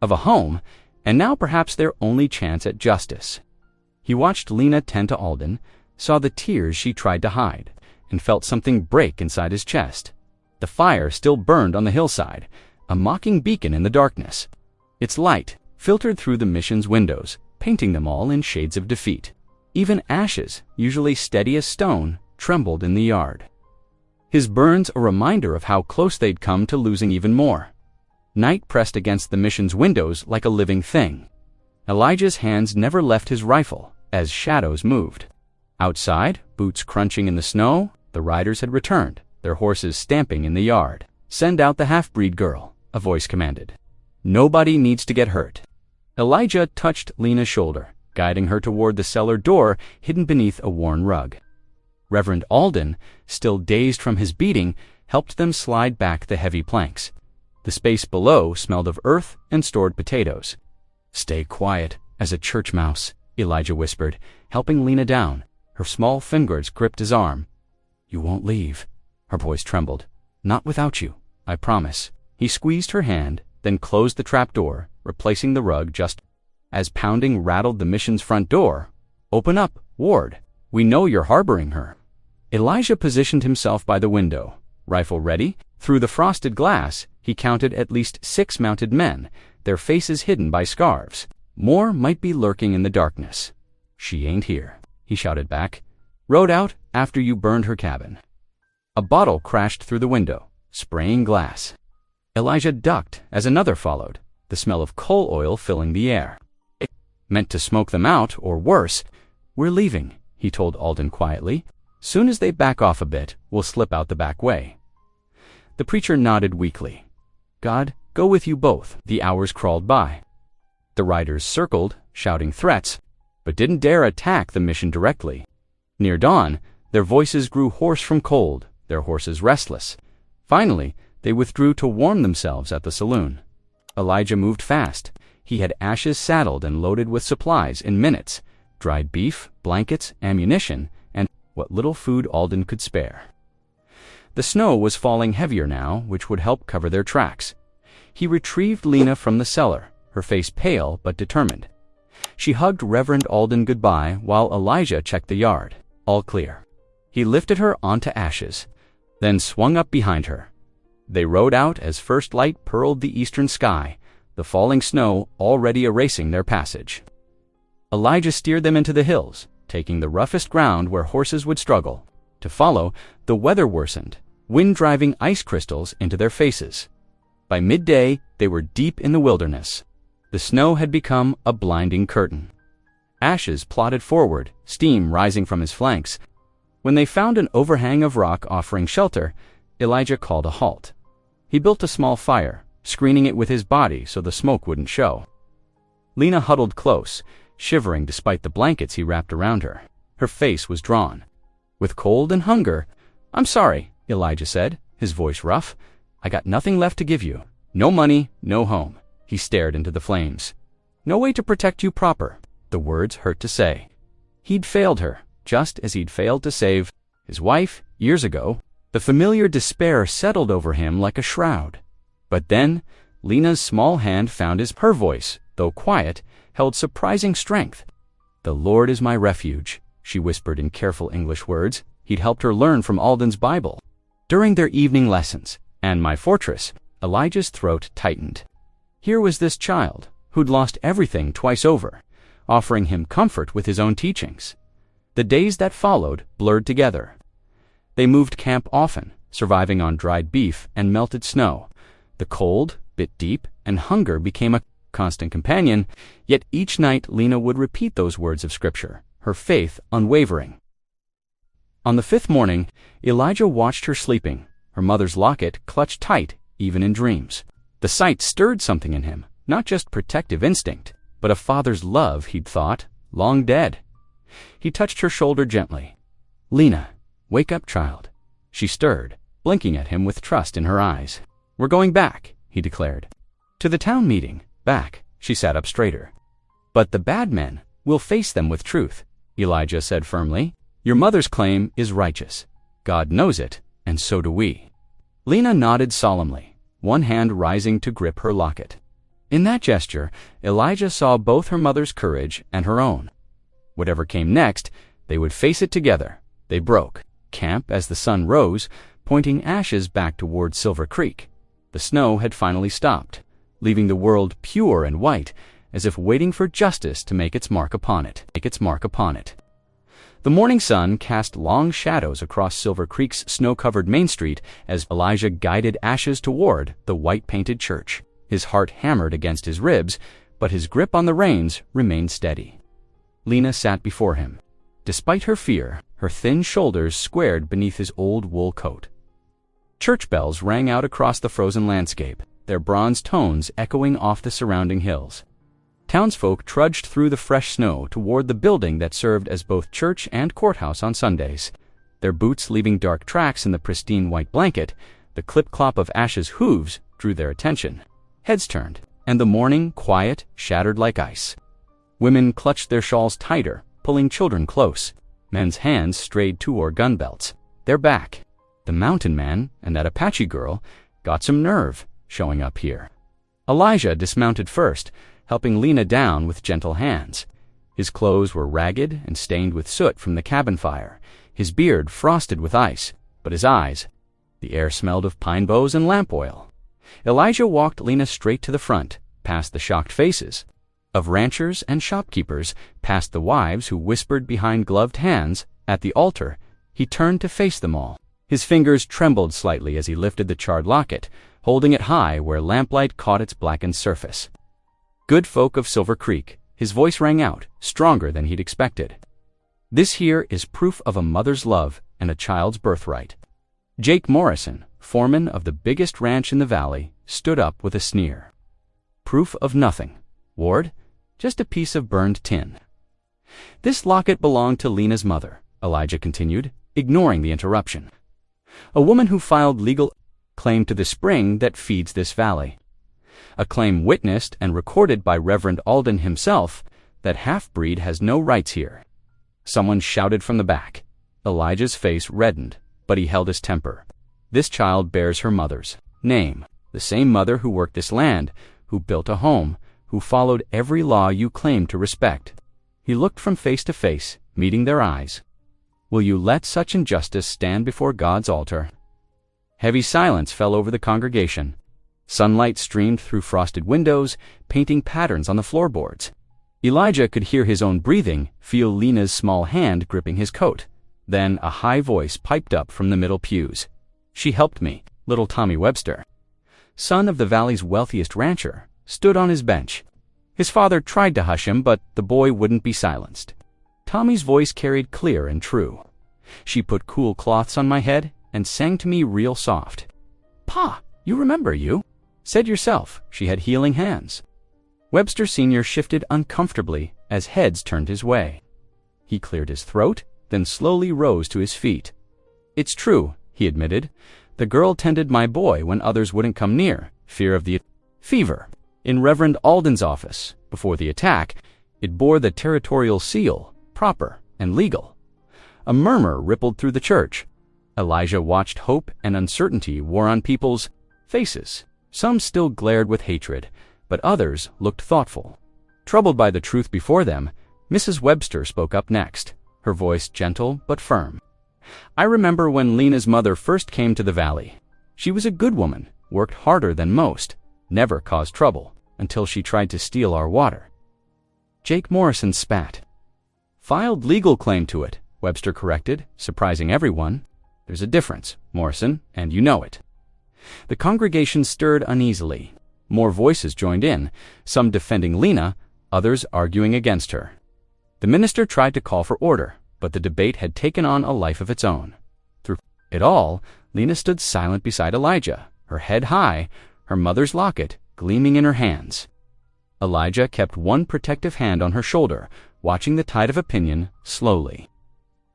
of a home, and now perhaps their only chance at justice. He watched Lena tend to Alden, saw the tears she tried to hide, and felt something break inside his chest. The fire still burned on the hillside, a mocking beacon in the darkness. Its light filtered through the mission's windows, painting them all in shades of defeat. Even ashes, usually steady as stone, trembled in the yard. His burns a reminder of how close they'd come to losing even more. Night pressed against the mission's windows like a living thing. Elijah's hands never left his rifle as shadows moved. Outside, boots crunching in the snow, the riders had returned, their horses stamping in the yard. "Send out the half-breed girl," a voice commanded. "Nobody needs to get hurt." Elijah touched Lena's shoulder, guiding her toward the cellar door hidden beneath a worn rug. Reverend Alden, still dazed from his beating, helped them slide back the heavy planks. The space below smelled of earth and stored potatoes. "Stay quiet as a church mouse," Elijah whispered, helping Lena down. Her small fingers gripped his arm. "You won't leave." Her voice trembled. "Not without you, I promise." He squeezed her hand, then closed the trapdoor, replacing the rug just as pounding rattled the mission's front door. "Open up, Ward. We know you're harboring her." Elijah positioned himself by the window, rifle ready. Through the frosted glass, he counted at least 6 mounted men, their faces hidden by scarves. More might be lurking in the darkness. "She ain't here," he shouted back. "Rode out after you burned her cabin." A bottle crashed through the window, spraying glass. Elijah ducked as another followed, the smell of coal oil filling the air. It meant to smoke them out, or worse. "We're leaving," he told Alden quietly. "Soon as they back off a bit, we'll slip out the back way." The preacher nodded weakly. "God, go with you both." The hours crawled by. The riders circled, shouting threats, but didn't dare attack the mission directly. Near dawn, their voices grew hoarse from cold, their horses restless. Finally, they withdrew to warm themselves at the saloon. Elijah moved fast. He had Ashes saddled and loaded with supplies in minutes: dried beef, blankets, ammunition, and what little food Alden could spare. The snow was falling heavier now, which would help cover their tracks. He retrieved Lena from the cellar, her face pale but determined. She hugged Reverend Alden goodbye while Elijah checked the yard. All clear. He lifted her onto Ashes, then swung up behind her. They rode out as first light pearled the eastern sky, the falling snow already erasing their passage. Elijah steered them into the hills, taking the roughest ground where horses would struggle. To follow, the weather worsened, wind driving ice crystals into their faces. By midday, they were deep in the wilderness. The snow had become a blinding curtain. Ashes plodded forward, steam rising from his flanks. When they found an overhang of rock offering shelter, Elijah called a halt. He built a small fire, screening it with his body so the smoke wouldn't show. Lena huddled close, shivering despite the blankets he wrapped around her. Her face was drawn. With cold and hunger, "I'm sorry," Elijah said, his voice rough. "I got nothing left to give you. No money, no home." He stared into the flames. "No way to protect you proper." The words hurt to say. He'd failed her, just as he'd failed to save his wife years ago. The familiar despair settled over him like a shroud. But then, Lena's small hand found her voice, though quiet, held surprising strength. "The Lord is my refuge," she whispered in careful English words he'd helped her learn from Alden's Bible. During their evening lessons, "and my fortress," Elijah's throat tightened. Here was this child, who'd lost everything twice over, offering him comfort with his own teachings. The days that followed blurred together. They moved camp often, surviving on dried beef and melted snow. The cold bit deep, and hunger became a constant companion, yet each night Lena would repeat those words of Scripture, her faith unwavering. On the fifth morning, Elijah watched her sleeping, her mother's locket clutched tight even in dreams. The sight stirred something in him, not just protective instinct, but a father's love he'd thought long dead. He touched her shoulder gently. "Lena, wake up, child." She stirred, blinking at him with trust in her eyes. "We're going back," he declared. "To the town meeting, back." She sat up straighter. "But the bad men, we'll face them with truth," Elijah said firmly. "Your mother's claim is righteous. God knows it, and so do we." Lena nodded solemnly, one hand rising to grip her locket. In that gesture, Elijah saw both her mother's courage and her own. Whatever came next, they would face it together. They broke camp as the sun rose, pointing Ashes back toward Silver Creek. The snow had finally stopped, leaving the world pure and white, as if waiting for justice to make its mark upon it. The morning sun cast long shadows across Silver Creek's snow-covered Main Street as Elijah guided Ashes toward the white-painted church. His heart hammered against his ribs, but his grip on the reins remained steady. Lena sat before him. Despite her fear, her thin shoulders squared beneath his old wool coat. Church bells rang out across the frozen landscape, their bronze tones echoing off the surrounding hills. Townsfolk trudged through the fresh snow toward the building that served as both church and courthouse on Sundays. Their boots leaving dark tracks in the pristine white blanket, the clip-clop of Ashes' hooves drew their attention. Heads turned, and the morning, quiet, shattered like ice. Women clutched their shawls tighter, pulling children close. Men's hands strayed toward gun belts. They're back. The mountain man and that Apache girl got some nerve showing up here. Elijah dismounted first, helping Lena down with gentle hands. His clothes were ragged and stained with soot from the cabin fire, his beard frosted with ice, but his eyes, the air smelled of pine boughs and lamp oil. Elijah walked Lena straight to the front, past the shocked faces of ranchers and shopkeepers, past the wives who whispered behind gloved hands. At the altar, he turned to face them all. His fingers trembled slightly as he lifted the charred locket, holding it high where lamplight caught its blackened surface. "Good folk of Silver Creek," his voice rang out, stronger than he'd expected. "This here is proof of a mother's love and a child's birthright." Jake Morrison, foreman of the biggest ranch in the valley, stood up with a sneer. "Proof of nothing, Ward, just a piece of burned tin." "This locket belonged to Lena's mother," Elijah continued, ignoring the interruption. A woman who filed legal claim to the spring that feeds this valley. A claim witnessed and recorded by Reverend Alden himself that half-breed has no rights here. Someone shouted from the back. Elijah's face reddened, but he held his temper. This child bears her mother's name, the same mother who worked this land, who built a home, who followed every law you claim to respect. He looked from face to face, meeting their eyes. Will you let such injustice stand before God's altar? Heavy silence fell over the congregation. Sunlight streamed through frosted windows, painting patterns on the floorboards. Elijah could hear his own breathing, feel Lena's small hand gripping his coat. Then a high voice piped up from the middle pews. She helped me, little Tommy Webster, son of the valley's wealthiest rancher, stood on his bench. His father tried to hush him, but the boy wouldn't be silenced. Tommy's voice carried clear and true. She put cool cloths on my head and sang to me real soft. "Pa, you remember you said yourself she had healing hands." Webster Sr. shifted uncomfortably as heads turned his way. He cleared his throat, then slowly rose to his feet. "It's true," he admitted. "The girl tended my boy when others wouldn't come near, fear of the fever." In Reverend Alden's office, before the attack, it bore the territorial seal, proper and legal. A murmur rippled through the church. Elijah watched hope and uncertainty war on people's faces. Some still glared with hatred, but others looked thoughtful. Troubled by the truth before them, Mrs. Webster spoke up next, her voice gentle but firm. "I remember when Lena's mother first came to the valley. She was a good woman, worked harder than most, never caused trouble, until she tried to steal our water." Jake Morrison spat. "Filed legal claim to it," Webster corrected, surprising everyone. "There's a difference, Morrison, and you know it." The congregation stirred uneasily. More voices joined in, some defending Lena, others arguing against her. The minister tried to call for order, but the debate had taken on a life of its own. Through it all, Lena stood silent beside Elijah, her head high, her mother's locket gleaming in her hands. Elijah kept one protective hand on her shoulder, watching the tide of opinion slowly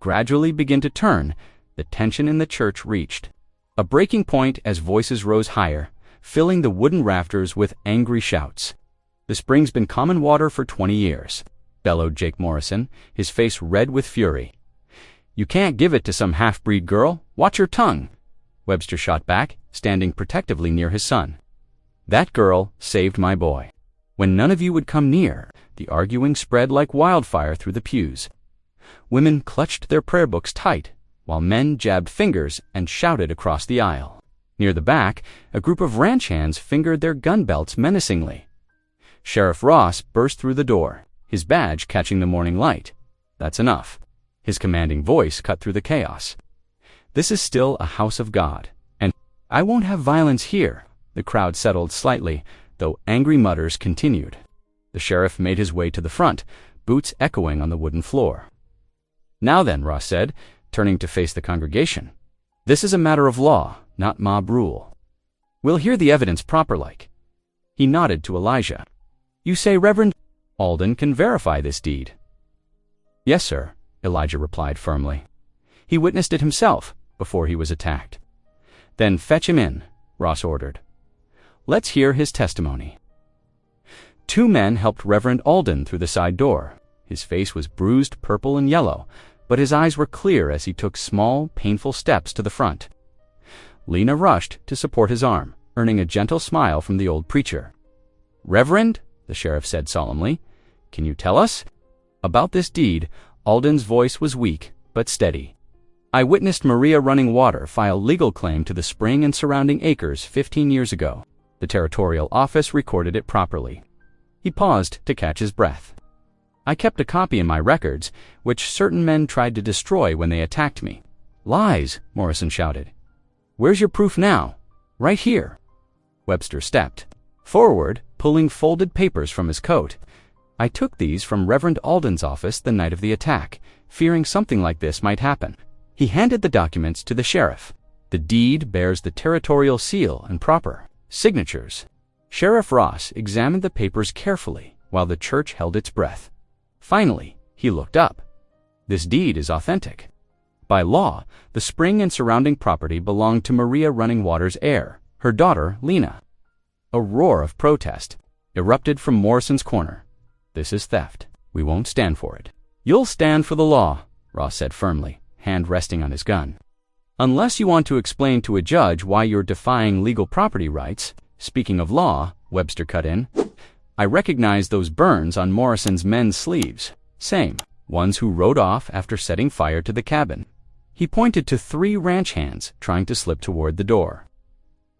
gradually begin to turn. The tension in the church reached a breaking point as voices rose higher, filling the wooden rafters with angry shouts. "The spring's been common water for 20 years, bellowed Jake Morrison, his face red with fury. "You can't give it to some half-breed girl. Watch your tongue," Webster shot back, standing protectively near his son. "That girl saved my boy." When none of you would come near, the arguing spread like wildfire through the pews. Women clutched their prayer books tight, while men jabbed fingers and shouted across the aisle. Near the back, a group of ranch hands fingered their gun belts menacingly. Sheriff Ross burst through the door, his badge catching the morning light. "That's enough." His commanding voice cut through the chaos. "This is still a house of God, and I won't have violence here." The crowd settled slightly, though angry mutters continued. The sheriff made his way to the front, boots echoing on the wooden floor. "Now then," Ross said, turning to face the congregation. "This is a matter of law, not mob rule. We'll hear the evidence proper-like." He nodded to Elijah. "You say Reverend Alden can verify this deed?" "Yes, sir," Elijah replied firmly. "He witnessed it himself before he was attacked." "Then fetch him in," Ross ordered. "Let's hear his testimony." 2 men helped Reverend Alden through the side door. His face was bruised purple and yellow, but his eyes were clear as he took small, painful steps to the front. Lena rushed to support his arm, earning a gentle smile from the old preacher. "Reverend," the sheriff said solemnly, "can you tell us about this deed?" Alden's voice was weak, but steady. "I witnessed Maria Running Water file legal claim to the spring and surrounding acres 15 years ago. The territorial office recorded it properly." He paused to catch his breath. "I kept a copy in my records, which certain men tried to destroy when they attacked me." "Lies," Morrison shouted. "Where's your proof now?" "Right here." Webster stepped forward, pulling folded papers from his coat. "I took these from Reverend Alden's office the night of the attack, fearing something like this might happen." He handed the documents to the sheriff. "The deed bears the territorial seal and proper signatures." Sheriff Ross examined the papers carefully while the church held its breath. Finally, he looked up. "This deed is authentic." By law, the spring and surrounding property belonged to Maria Running Water's heir, her daughter, Lena. A roar of protest erupted from Morrison's corner. "This is theft. We won't stand for it." "You'll stand for the law," Ross said firmly, hand resting on his gun. "Unless you want to explain to a judge why you're defying legal property rights." "Speaking of law," Webster cut in, "I recognize those burns on Morrison's men's sleeves. Same. Ones who rode off after setting fire to the cabin." He pointed to 3 ranch hands trying to slip toward the door.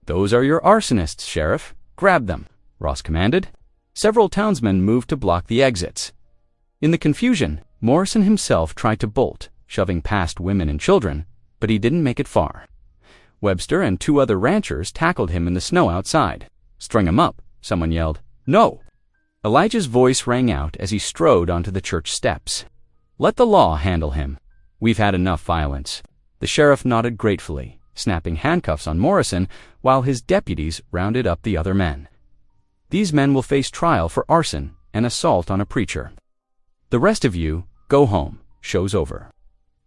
"Those are your arsonists, Sheriff. Grab them," Ross commanded. Several townsmen moved to block the exits. In the confusion, Morrison himself tried to bolt, shoving past women and children, but he didn't make it far. Webster and 2 other ranchers tackled him in the snow outside. "String him up," someone yelled. "No!" Elijah's voice rang out as he strode onto the church steps. "Let the law handle him. We've had enough violence." The sheriff nodded gratefully, snapping handcuffs on Morrison while his deputies rounded up the other men. "These men will face trial for arson and assault on a preacher. The rest of you, go home. Show's over."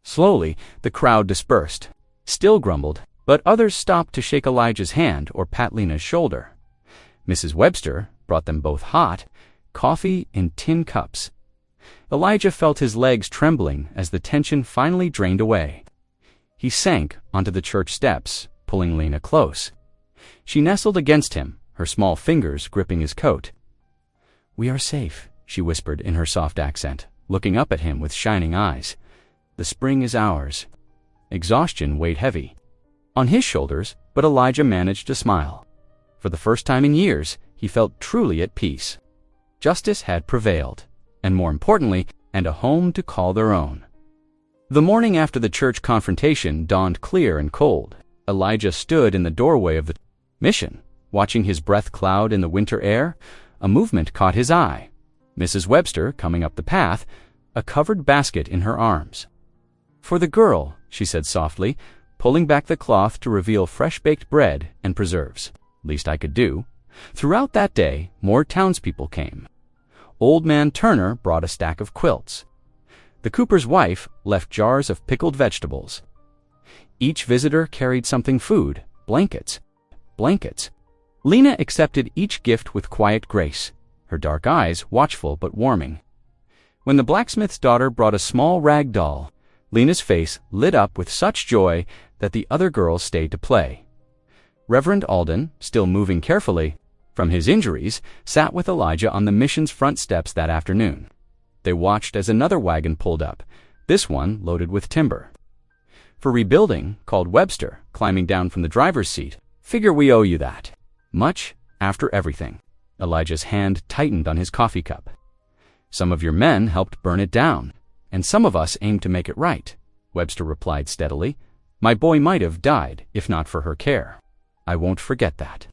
Slowly, the crowd dispersed. Still grumbled, but others stopped to shake Elijah's hand or pat Lena's shoulder. Mrs. Webster brought them both hot coffee in tin cups. Elijah felt his legs trembling as the tension finally drained away. He sank onto the church steps, pulling Lena close. She nestled against him, her small fingers gripping his coat. "We are safe," she whispered in her soft accent, looking up at him with shining eyes. "The spring is ours." Exhaustion weighed heavy on his shoulders, but Elijah managed to smile. For the first time in years, he felt truly at peace. Justice had prevailed, and more importantly, and a home to call their own. The morning after the church confrontation dawned clear and cold. Elijah stood in the doorway of the mission, watching his breath cloud in the winter air. A movement caught his eye. Mrs. Webster coming up the path, a covered basket in her arms. "For the girl," she said softly, pulling back the cloth to reveal fresh-baked bread and preserves. "Least I could do." Throughout that day, more townspeople came. Old Man Turner brought a stack of quilts. The cooper's wife left jars of pickled vegetables. Each visitor carried something: food, blankets. Lena accepted each gift with quiet grace, her dark eyes watchful but warming. When the blacksmith's daughter brought a small rag doll, Lena's face lit up with such joy that the other girls stayed to play. Reverend Alden, still moving carefully from his injuries, sat with Elijah on the mission's front steps that afternoon. They watched as another wagon pulled up, this one loaded with timber. "For rebuilding," called Webster, climbing down from the driver's seat. "Figure we owe you that. Much after everything." Elijah's hand tightened on his coffee cup. "Some of your men helped burn it down, and some of us aimed to make it right," Webster replied steadily. "My boy might have died if not for her care. I won't forget that."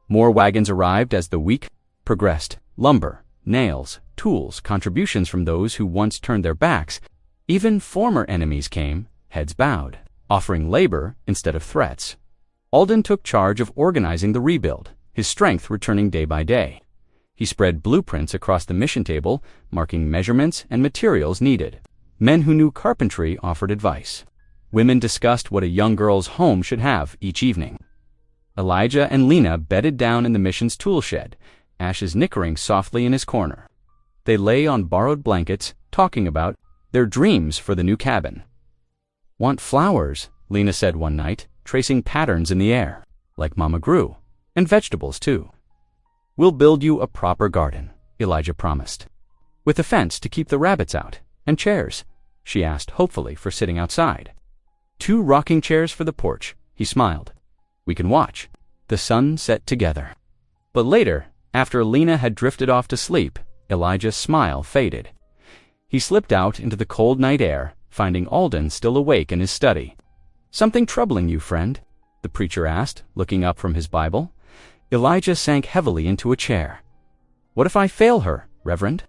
More wagons arrived as the week progressed. Lumber, nails, tools, contributions from those who once turned their backs. Even former enemies came, heads bowed, offering labor instead of threats. Alden took charge of organizing the rebuild, his strength returning day by day. He spread blueprints across the mission table, marking measurements and materials needed. Men who knew carpentry offered advice. Women discussed what a young girl's home should have each evening. Elijah and Lena bedded down in the mission's tool shed, Ashes nickering softly in his corner. They lay on borrowed blankets, talking about their dreams for the new cabin. "Want flowers," Lena said one night, tracing patterns in the air, like Mama grew, and vegetables too. "We'll build you a proper garden," Elijah promised. "With a fence to keep the rabbits out, and chairs," she asked hopefully for sitting outside. "2 rocking chairs for the porch," he smiled. "We can watch the sun set together." But later, after Lena had drifted off to sleep, Elijah's smile faded. He slipped out into the cold night air, finding Alden still awake in his study. "Something troubling you, friend?" the preacher asked, looking up from his Bible. Elijah sank heavily into a chair. "What if I fail her, Reverend?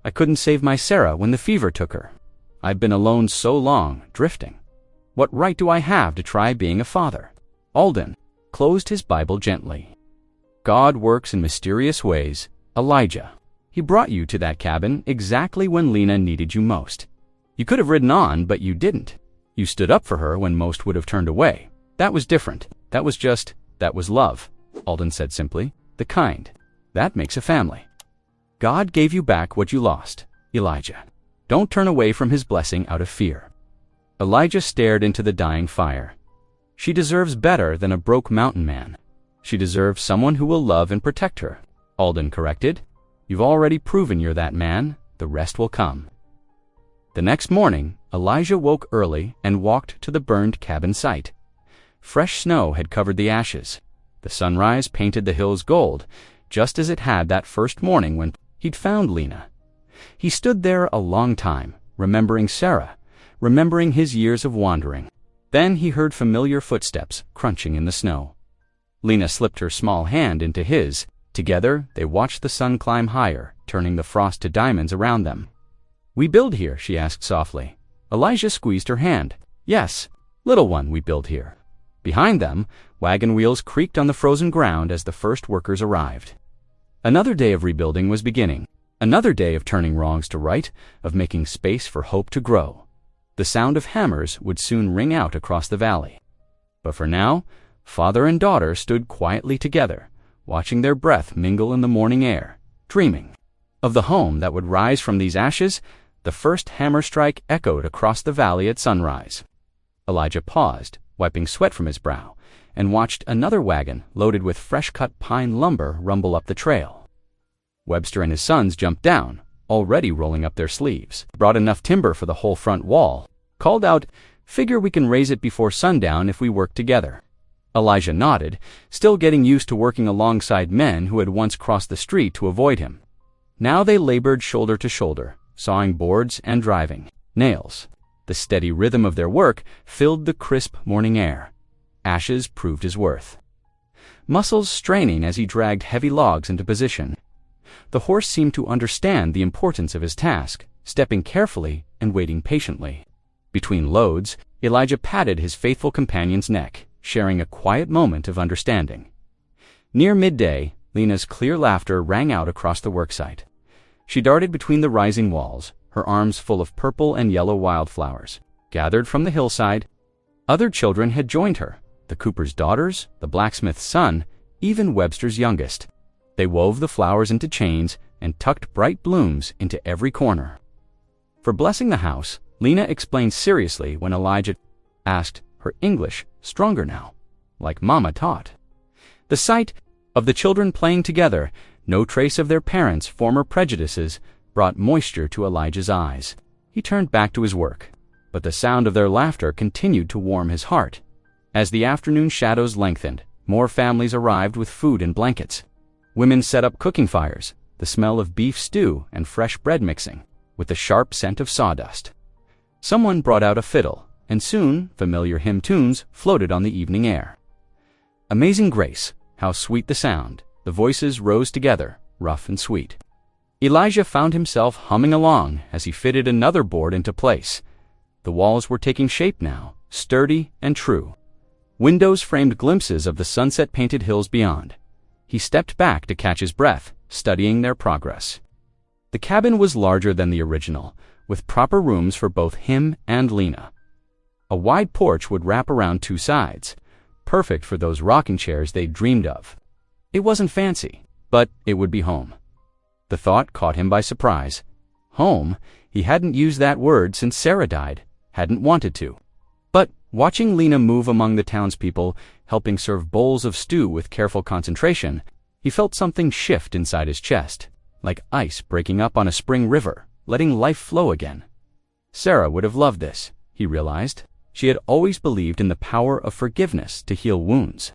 I couldn't save my Sarah when the fever took her. I've been alone so long, drifting. What right do I have to try being a father?" Alden closed his Bible gently. "God works in mysterious ways, Elijah. He brought you to that cabin exactly when Lena needed you most. You could have ridden on, but you didn't. You stood up for her when most would have turned away. That was different. That was love, Alden said simply. The kind. That makes a family. God gave you back what you lost, Elijah. Don't turn away from his blessing out of fear. Elijah stared into the dying fire. She deserves better than a broke mountain man. She deserves someone who will love and protect her, Alden corrected. You've already proven you're that man. The rest will come. The next morning, Elijah woke early and walked to the burned cabin site. Fresh snow had covered the ashes. The sunrise painted the hills gold, just as it had that first morning when he'd found Lena. He stood there a long time, remembering Sarah, remembering his years of wandering. Then he heard familiar footsteps crunching in the snow. Lena slipped her small hand into his. Together, they watched the sun climb higher, turning the frost to diamonds around them. We build here, she asked softly. Elijah squeezed her hand. Yes, little one, we build here. Behind them, wagon wheels creaked on the frozen ground as the first workers arrived. Another day of rebuilding was beginning. Another day of turning wrongs to right, of making space for hope to grow. The sound of hammers would soon ring out across the valley. But for now, father and daughter stood quietly together, watching their breath mingle in the morning air, dreaming. Of the home that would rise from these ashes, the first hammer strike echoed across the valley at sunrise. Elijah paused, wiping sweat from his brow, and watched another wagon loaded with fresh-cut pine lumber rumble up the trail. Webster and his sons jumped down, already rolling up their sleeves, brought enough timber for the whole front wall, called out, "Figure we can raise it before sundown if we work together." Elijah nodded, still getting used to working alongside men who had once crossed the street to avoid him. Now they labored shoulder to shoulder, sawing boards and driving nails. The steady rhythm of their work filled the crisp morning air. Ashes proved his worth. Muscles straining as he dragged heavy logs into position. The horse seemed to understand the importance of his task, stepping carefully and waiting patiently. Between loads, Elijah patted his faithful companion's neck, sharing a quiet moment of understanding. Near midday, Lena's clear laughter rang out across the worksite. She darted between the rising walls, her arms full of purple and yellow wildflowers, gathered from the hillside. Other children had joined her, the cooper's daughters, the blacksmith's son, even Webster's youngest. They wove the flowers into chains and tucked bright blooms into every corner. For blessing the house, Lena explained seriously when Elijah asked, her English stronger now, like Mama taught. The sight of the children playing together, no trace of their parents' former prejudices, brought moisture to Elijah's eyes. He turned back to his work, but the sound of their laughter continued to warm his heart. As the afternoon shadows lengthened, more families arrived with food and blankets. Women set up cooking fires, the smell of beef stew and fresh bread mixing, with the sharp scent of sawdust. Someone brought out a fiddle, and soon familiar hymn tunes floated on the evening air. Amazing grace, how sweet the sound! The voices rose together, rough and sweet. Elijah found himself humming along as he fitted another board into place. The walls were taking shape now, sturdy and true. Windows framed glimpses of the sunset-painted hills beyond. He stepped back to catch his breath, studying their progress. The cabin was larger than the original, with proper rooms for both him and Lena. A wide porch would wrap around two sides, perfect for those rocking chairs they'd dreamed of. It wasn't fancy, but it would be home. The thought caught him by surprise. Home? He hadn't used that word since Sarah died, hadn't wanted to. But watching Lena move among the townspeople, helping serve bowls of stew with careful concentration, he felt something shift inside his chest, like ice breaking up on a spring river, letting life flow again. Sarah would have loved this, he realized. She had always believed in the power of forgiveness to heal wounds.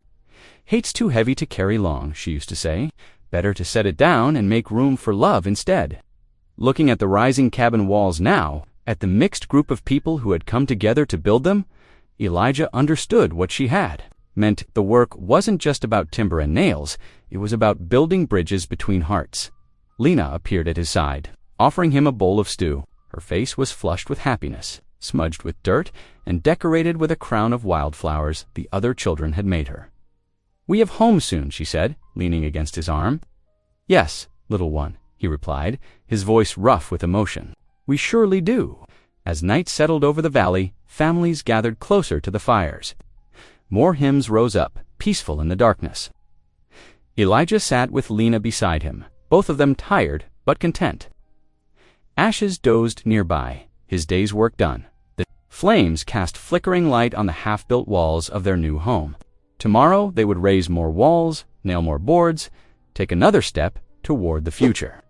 Hate's too heavy to carry long, she used to say. Better to set it down and make room for love instead. Looking at the rising cabin walls now, at the mixed group of people who had come together to build them, Elijah understood what she had. Meant the work wasn't just about timber and nails, it was about building bridges between hearts. Lena appeared at his side, offering him a bowl of stew. Her face was flushed with happiness, smudged with dirt, and decorated with a crown of wildflowers the other children had made her. "We have home soon," she said, leaning against his arm. "Yes, little one," he replied, his voice rough with emotion. "We surely do. As night settled over the valley, families gathered closer to the fires. More hymns rose up, peaceful in the darkness. Elijah sat with Lena beside him, both of them tired but content. Ashes dozed nearby, his day's work done. The flames cast flickering light on the half-built walls of their new home. Tomorrow they would raise more walls, nail more boards, take another step toward the future.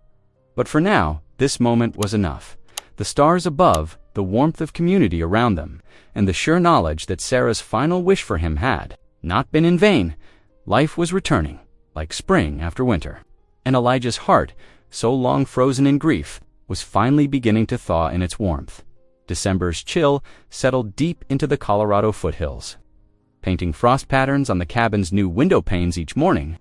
But for now, this moment was enough. The stars above, the warmth of community around them, and the sure knowledge that Sarah's final wish for him had not been in vain. Life was returning, like spring after winter. And Elijah's heart, so long frozen in grief, was finally beginning to thaw in its warmth. December's chill settled deep into the Colorado foothills, painting frost patterns on the cabin's new window panes each morning.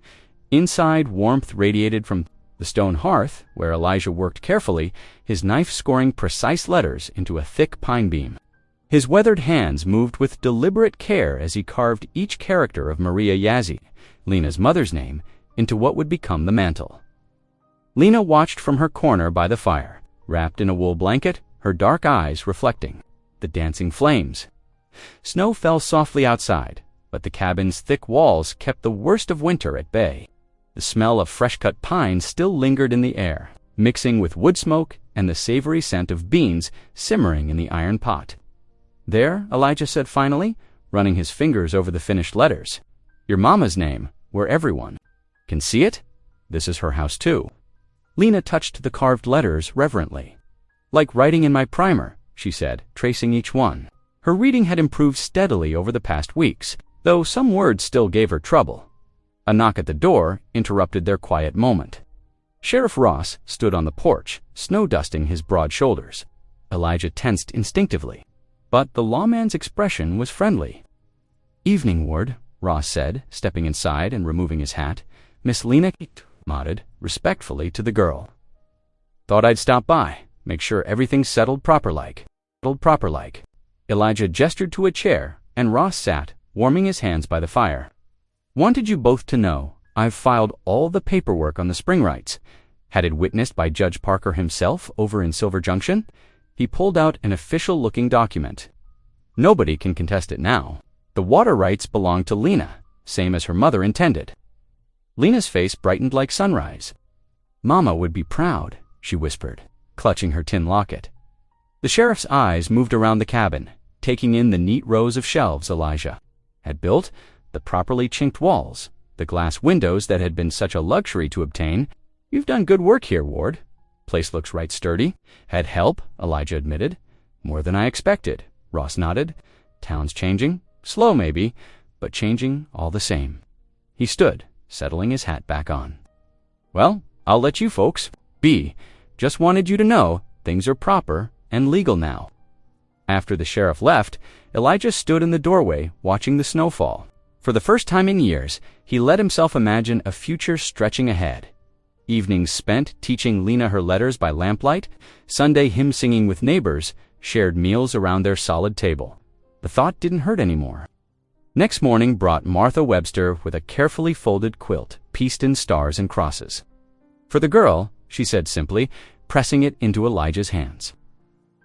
Inside, warmth radiated from the stone hearth, where Elijah worked carefully, his knife scoring precise letters into a thick pine beam. His weathered hands moved with deliberate care as he carved each character of Maria Yazzie, Lena's mother's name, into what would become the mantle. Lena watched from her corner by the fire, wrapped in a wool blanket, her dark eyes reflecting the dancing flames. Snow fell softly outside, but the cabin's thick walls kept the worst of winter at bay. The smell of fresh-cut pine still lingered in the air, mixing with wood smoke and the savory scent of beans simmering in the iron pot. "There," Elijah said finally, running his fingers over the finished letters. "Your mama's name, where everyone can see it? This is her house too." Lena touched the carved letters reverently. "Like writing in my primer," she said, tracing each one. Her reading had improved steadily over the past weeks, though some words still gave her trouble. A knock at the door interrupted their quiet moment. Sheriff Ross stood on the porch, snow-dusting his broad shoulders. Elijah tensed instinctively, but the lawman's expression was friendly. "Evening, Ward," Ross said, stepping inside and removing his hat. "Miss Lena," nodded respectfully to the girl. "Thought I'd stop by, make sure everything's settled proper-like." Elijah gestured to a chair, and Ross sat, warming his hands by the fire. "Wanted you both to know, I've filed all the paperwork on the spring rights. Had it witnessed by Judge Parker himself over in Silver Junction." He pulled out an official-looking document. "Nobody can contest it now. The water rights belong to Lena, same as her mother intended." Lena's face brightened like sunrise. "Mama would be proud," she whispered, clutching her tin locket. The sheriff's eyes moved around the cabin, taking in the neat rows of shelves Elijah had built, the properly chinked walls, the glass windows that had been such a luxury to obtain. "You've done good work here, Ward. Place looks right sturdy." "Had help," Elijah admitted. "More than I expected," Ross nodded. "Town's changing. Slow maybe, but changing all the same." He stood, settling his hat back on. "Well, I'll let you folks be. Just wanted you to know things are proper and legal now." After the sheriff left, Elijah stood in the doorway watching the snowfall. For the first time in years, he let himself imagine a future stretching ahead. Evenings spent teaching Lena her letters by lamplight, Sunday hymn-singing with neighbors, shared meals around their solid table. The thought didn't hurt anymore. Next morning brought Martha Webster with a carefully folded quilt, pieced in stars and crosses. "For the girl," she said simply, pressing it into Elijah's hands.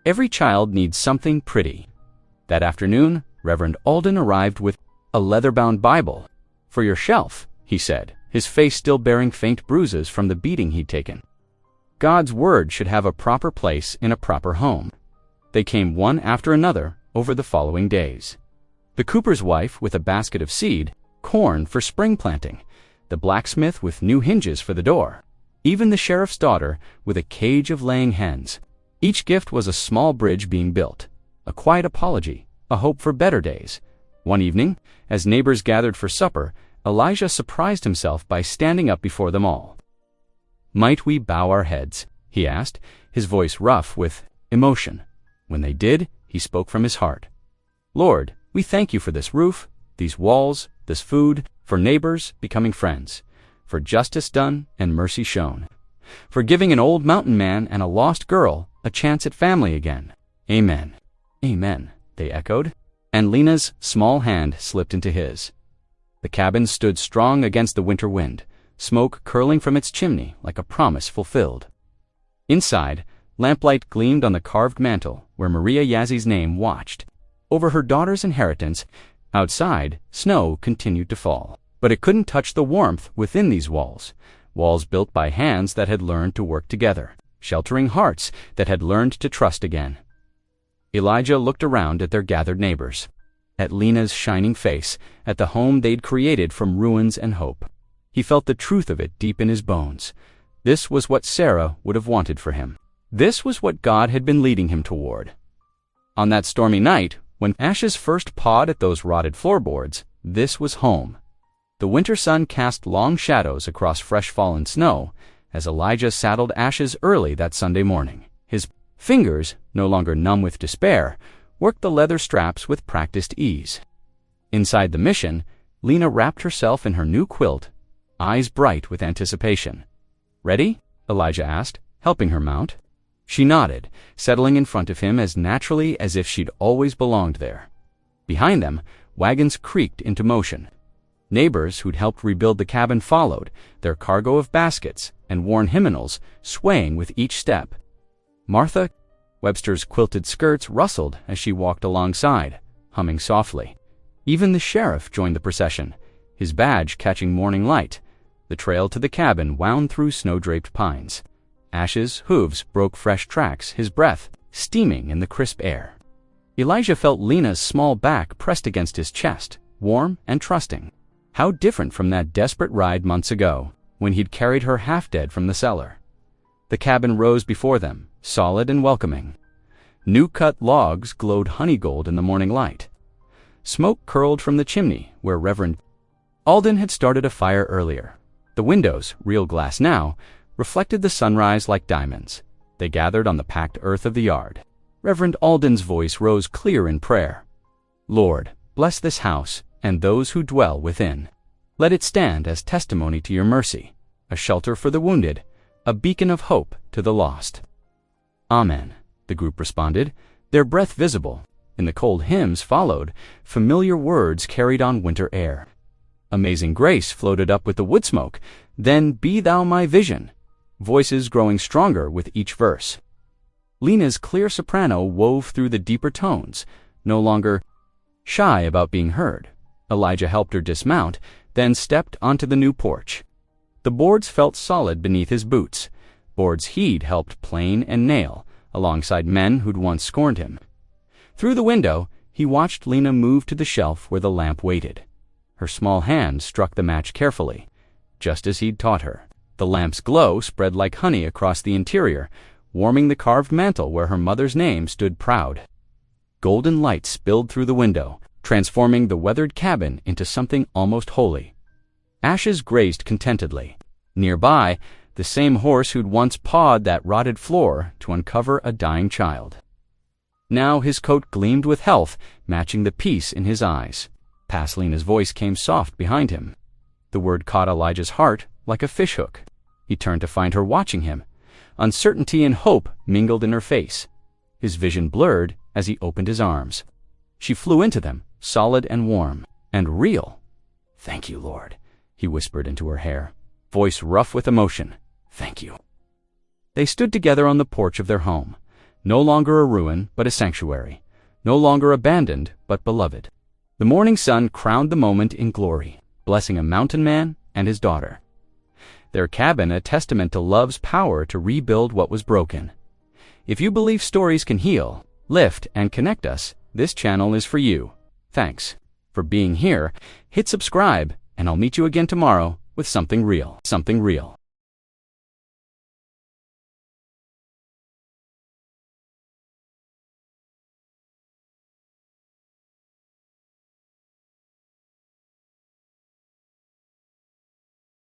"Every child needs something pretty." That afternoon, Reverend Alden arrived with a leather-bound Bible. "For your shelf," he said, his face still bearing faint bruises from the beating he'd taken. God's word should have a proper place in a proper home. They came one after another over the following days. The cooper's wife with a basket of seed, corn for spring planting, the blacksmith with new hinges for the door, even the sheriff's daughter with a cage of laying hens. Each gift was a small bridge being built, a quiet apology, a hope for better days. One evening, as neighbors gathered for supper, Elijah surprised himself by standing up before them all. "Might we bow our heads?" he asked, his voice rough with emotion. When they did, he spoke from his heart. "Lord, we thank you for this roof, these walls, this food, for neighbors becoming friends, for justice done and mercy shown, for giving an old mountain man and a lost girl a chance at family again. Amen." "Amen," they echoed, and Lena's small hand slipped into his. The cabin stood strong against the winter wind, smoke curling from its chimney like a promise fulfilled. Inside, Lamplight gleamed on the carved mantel where Maria Yazzy's name watched over her daughter's inheritance. Outside, snow continued to fall, but it couldn't touch the warmth within these walls built by hands that had learned to work together, sheltering hearts that had learned to trust again. Elijah looked around at their gathered neighbors, at Lena's shining face, at the home they'd created from ruins and hope. He felt the truth of it deep in his bones. This was what Sarah would have wanted for him. This was what God had been leading him toward. On that stormy night, when ashes first pawed at those rotted floorboards, this was home. The winter sun cast long shadows across fresh fallen snow as Elijah saddled Ashes early that Sunday morning. His fingers, no longer numb with despair, worked the leather straps with practiced ease. Inside the mission, Lena wrapped herself in her new quilt, eyes bright with anticipation. "Ready?" Elijah asked, helping her mount. She nodded, settling in front of him as naturally as if she'd always belonged there. Behind them, wagons creaked into motion. Neighbors who'd helped rebuild the cabin followed, their cargo of baskets and worn hymnals swaying with each step. Martha Webster's quilted skirts rustled as she walked alongside, humming softly. Even the sheriff joined the procession, his badge catching morning light. The trail to the cabin wound through snow-draped pines. Ash's hooves broke fresh tracks, his breath steaming in the crisp air. Elijah felt Lena's small back pressed against his chest, warm and trusting. How different from that desperate ride months ago, when he'd carried her half-dead from the cellar. The cabin rose before them, solid and welcoming. New-cut logs glowed honey gold in the morning light. Smoke curled from the chimney where Reverend Alden had started a fire earlier. The windows, real glass now, reflected the sunrise like diamonds. They gathered on the packed earth of the yard. Reverend Alden's voice rose clear in prayer. "Lord, bless this house and those who dwell within. Let it stand as testimony to your mercy, a shelter for the wounded, a beacon of hope to the lost." "Amen," the group responded, their breath visible. In the cold hymns followed, familiar words carried on winter air. Amazing Grace floated up with the wood smoke, then Be Thou My Vision, voices growing stronger with each verse. Lena's clear soprano wove through the deeper tones, no longer shy about being heard. Elijah helped her dismount, then stepped onto the new porch. The boards felt solid beneath his boots, boards he'd helped plane and nail, alongside men who'd once scorned him. Through the window, he watched Lena move to the shelf where the lamp waited. Her small hand struck the match carefully, just as he'd taught her. The lamp's glow spread like honey across the interior, warming the carved mantel where her mother's name stood proud. Golden light spilled through the window, transforming the weathered cabin into something almost holy. Ashes grazed contentedly. Nearby, the same horse who'd once pawed that rotted floor to uncover a dying child. Now his coat gleamed with health, matching the peace in his eyes. Paslena's voice came soft behind him. The word caught Elijah's heart like a fishhook. He turned to find her watching him. Uncertainty and hope mingled in her face. His vision blurred as he opened his arms. She flew into them, solid and warm, and real. "Thank you, Lord," he whispered into her hair, voice rough with emotion. "Thank you." They stood together on the porch of their home, no longer a ruin but a sanctuary, no longer abandoned but beloved. The morning sun crowned the moment in glory, blessing a mountain man and his daughter. Their cabin a testament to love's power to rebuild what was broken. If you believe stories can heal, lift, and connect us, this channel is for you. Thanks for being here. Hit subscribe, and I'll meet you again tomorrow with something real.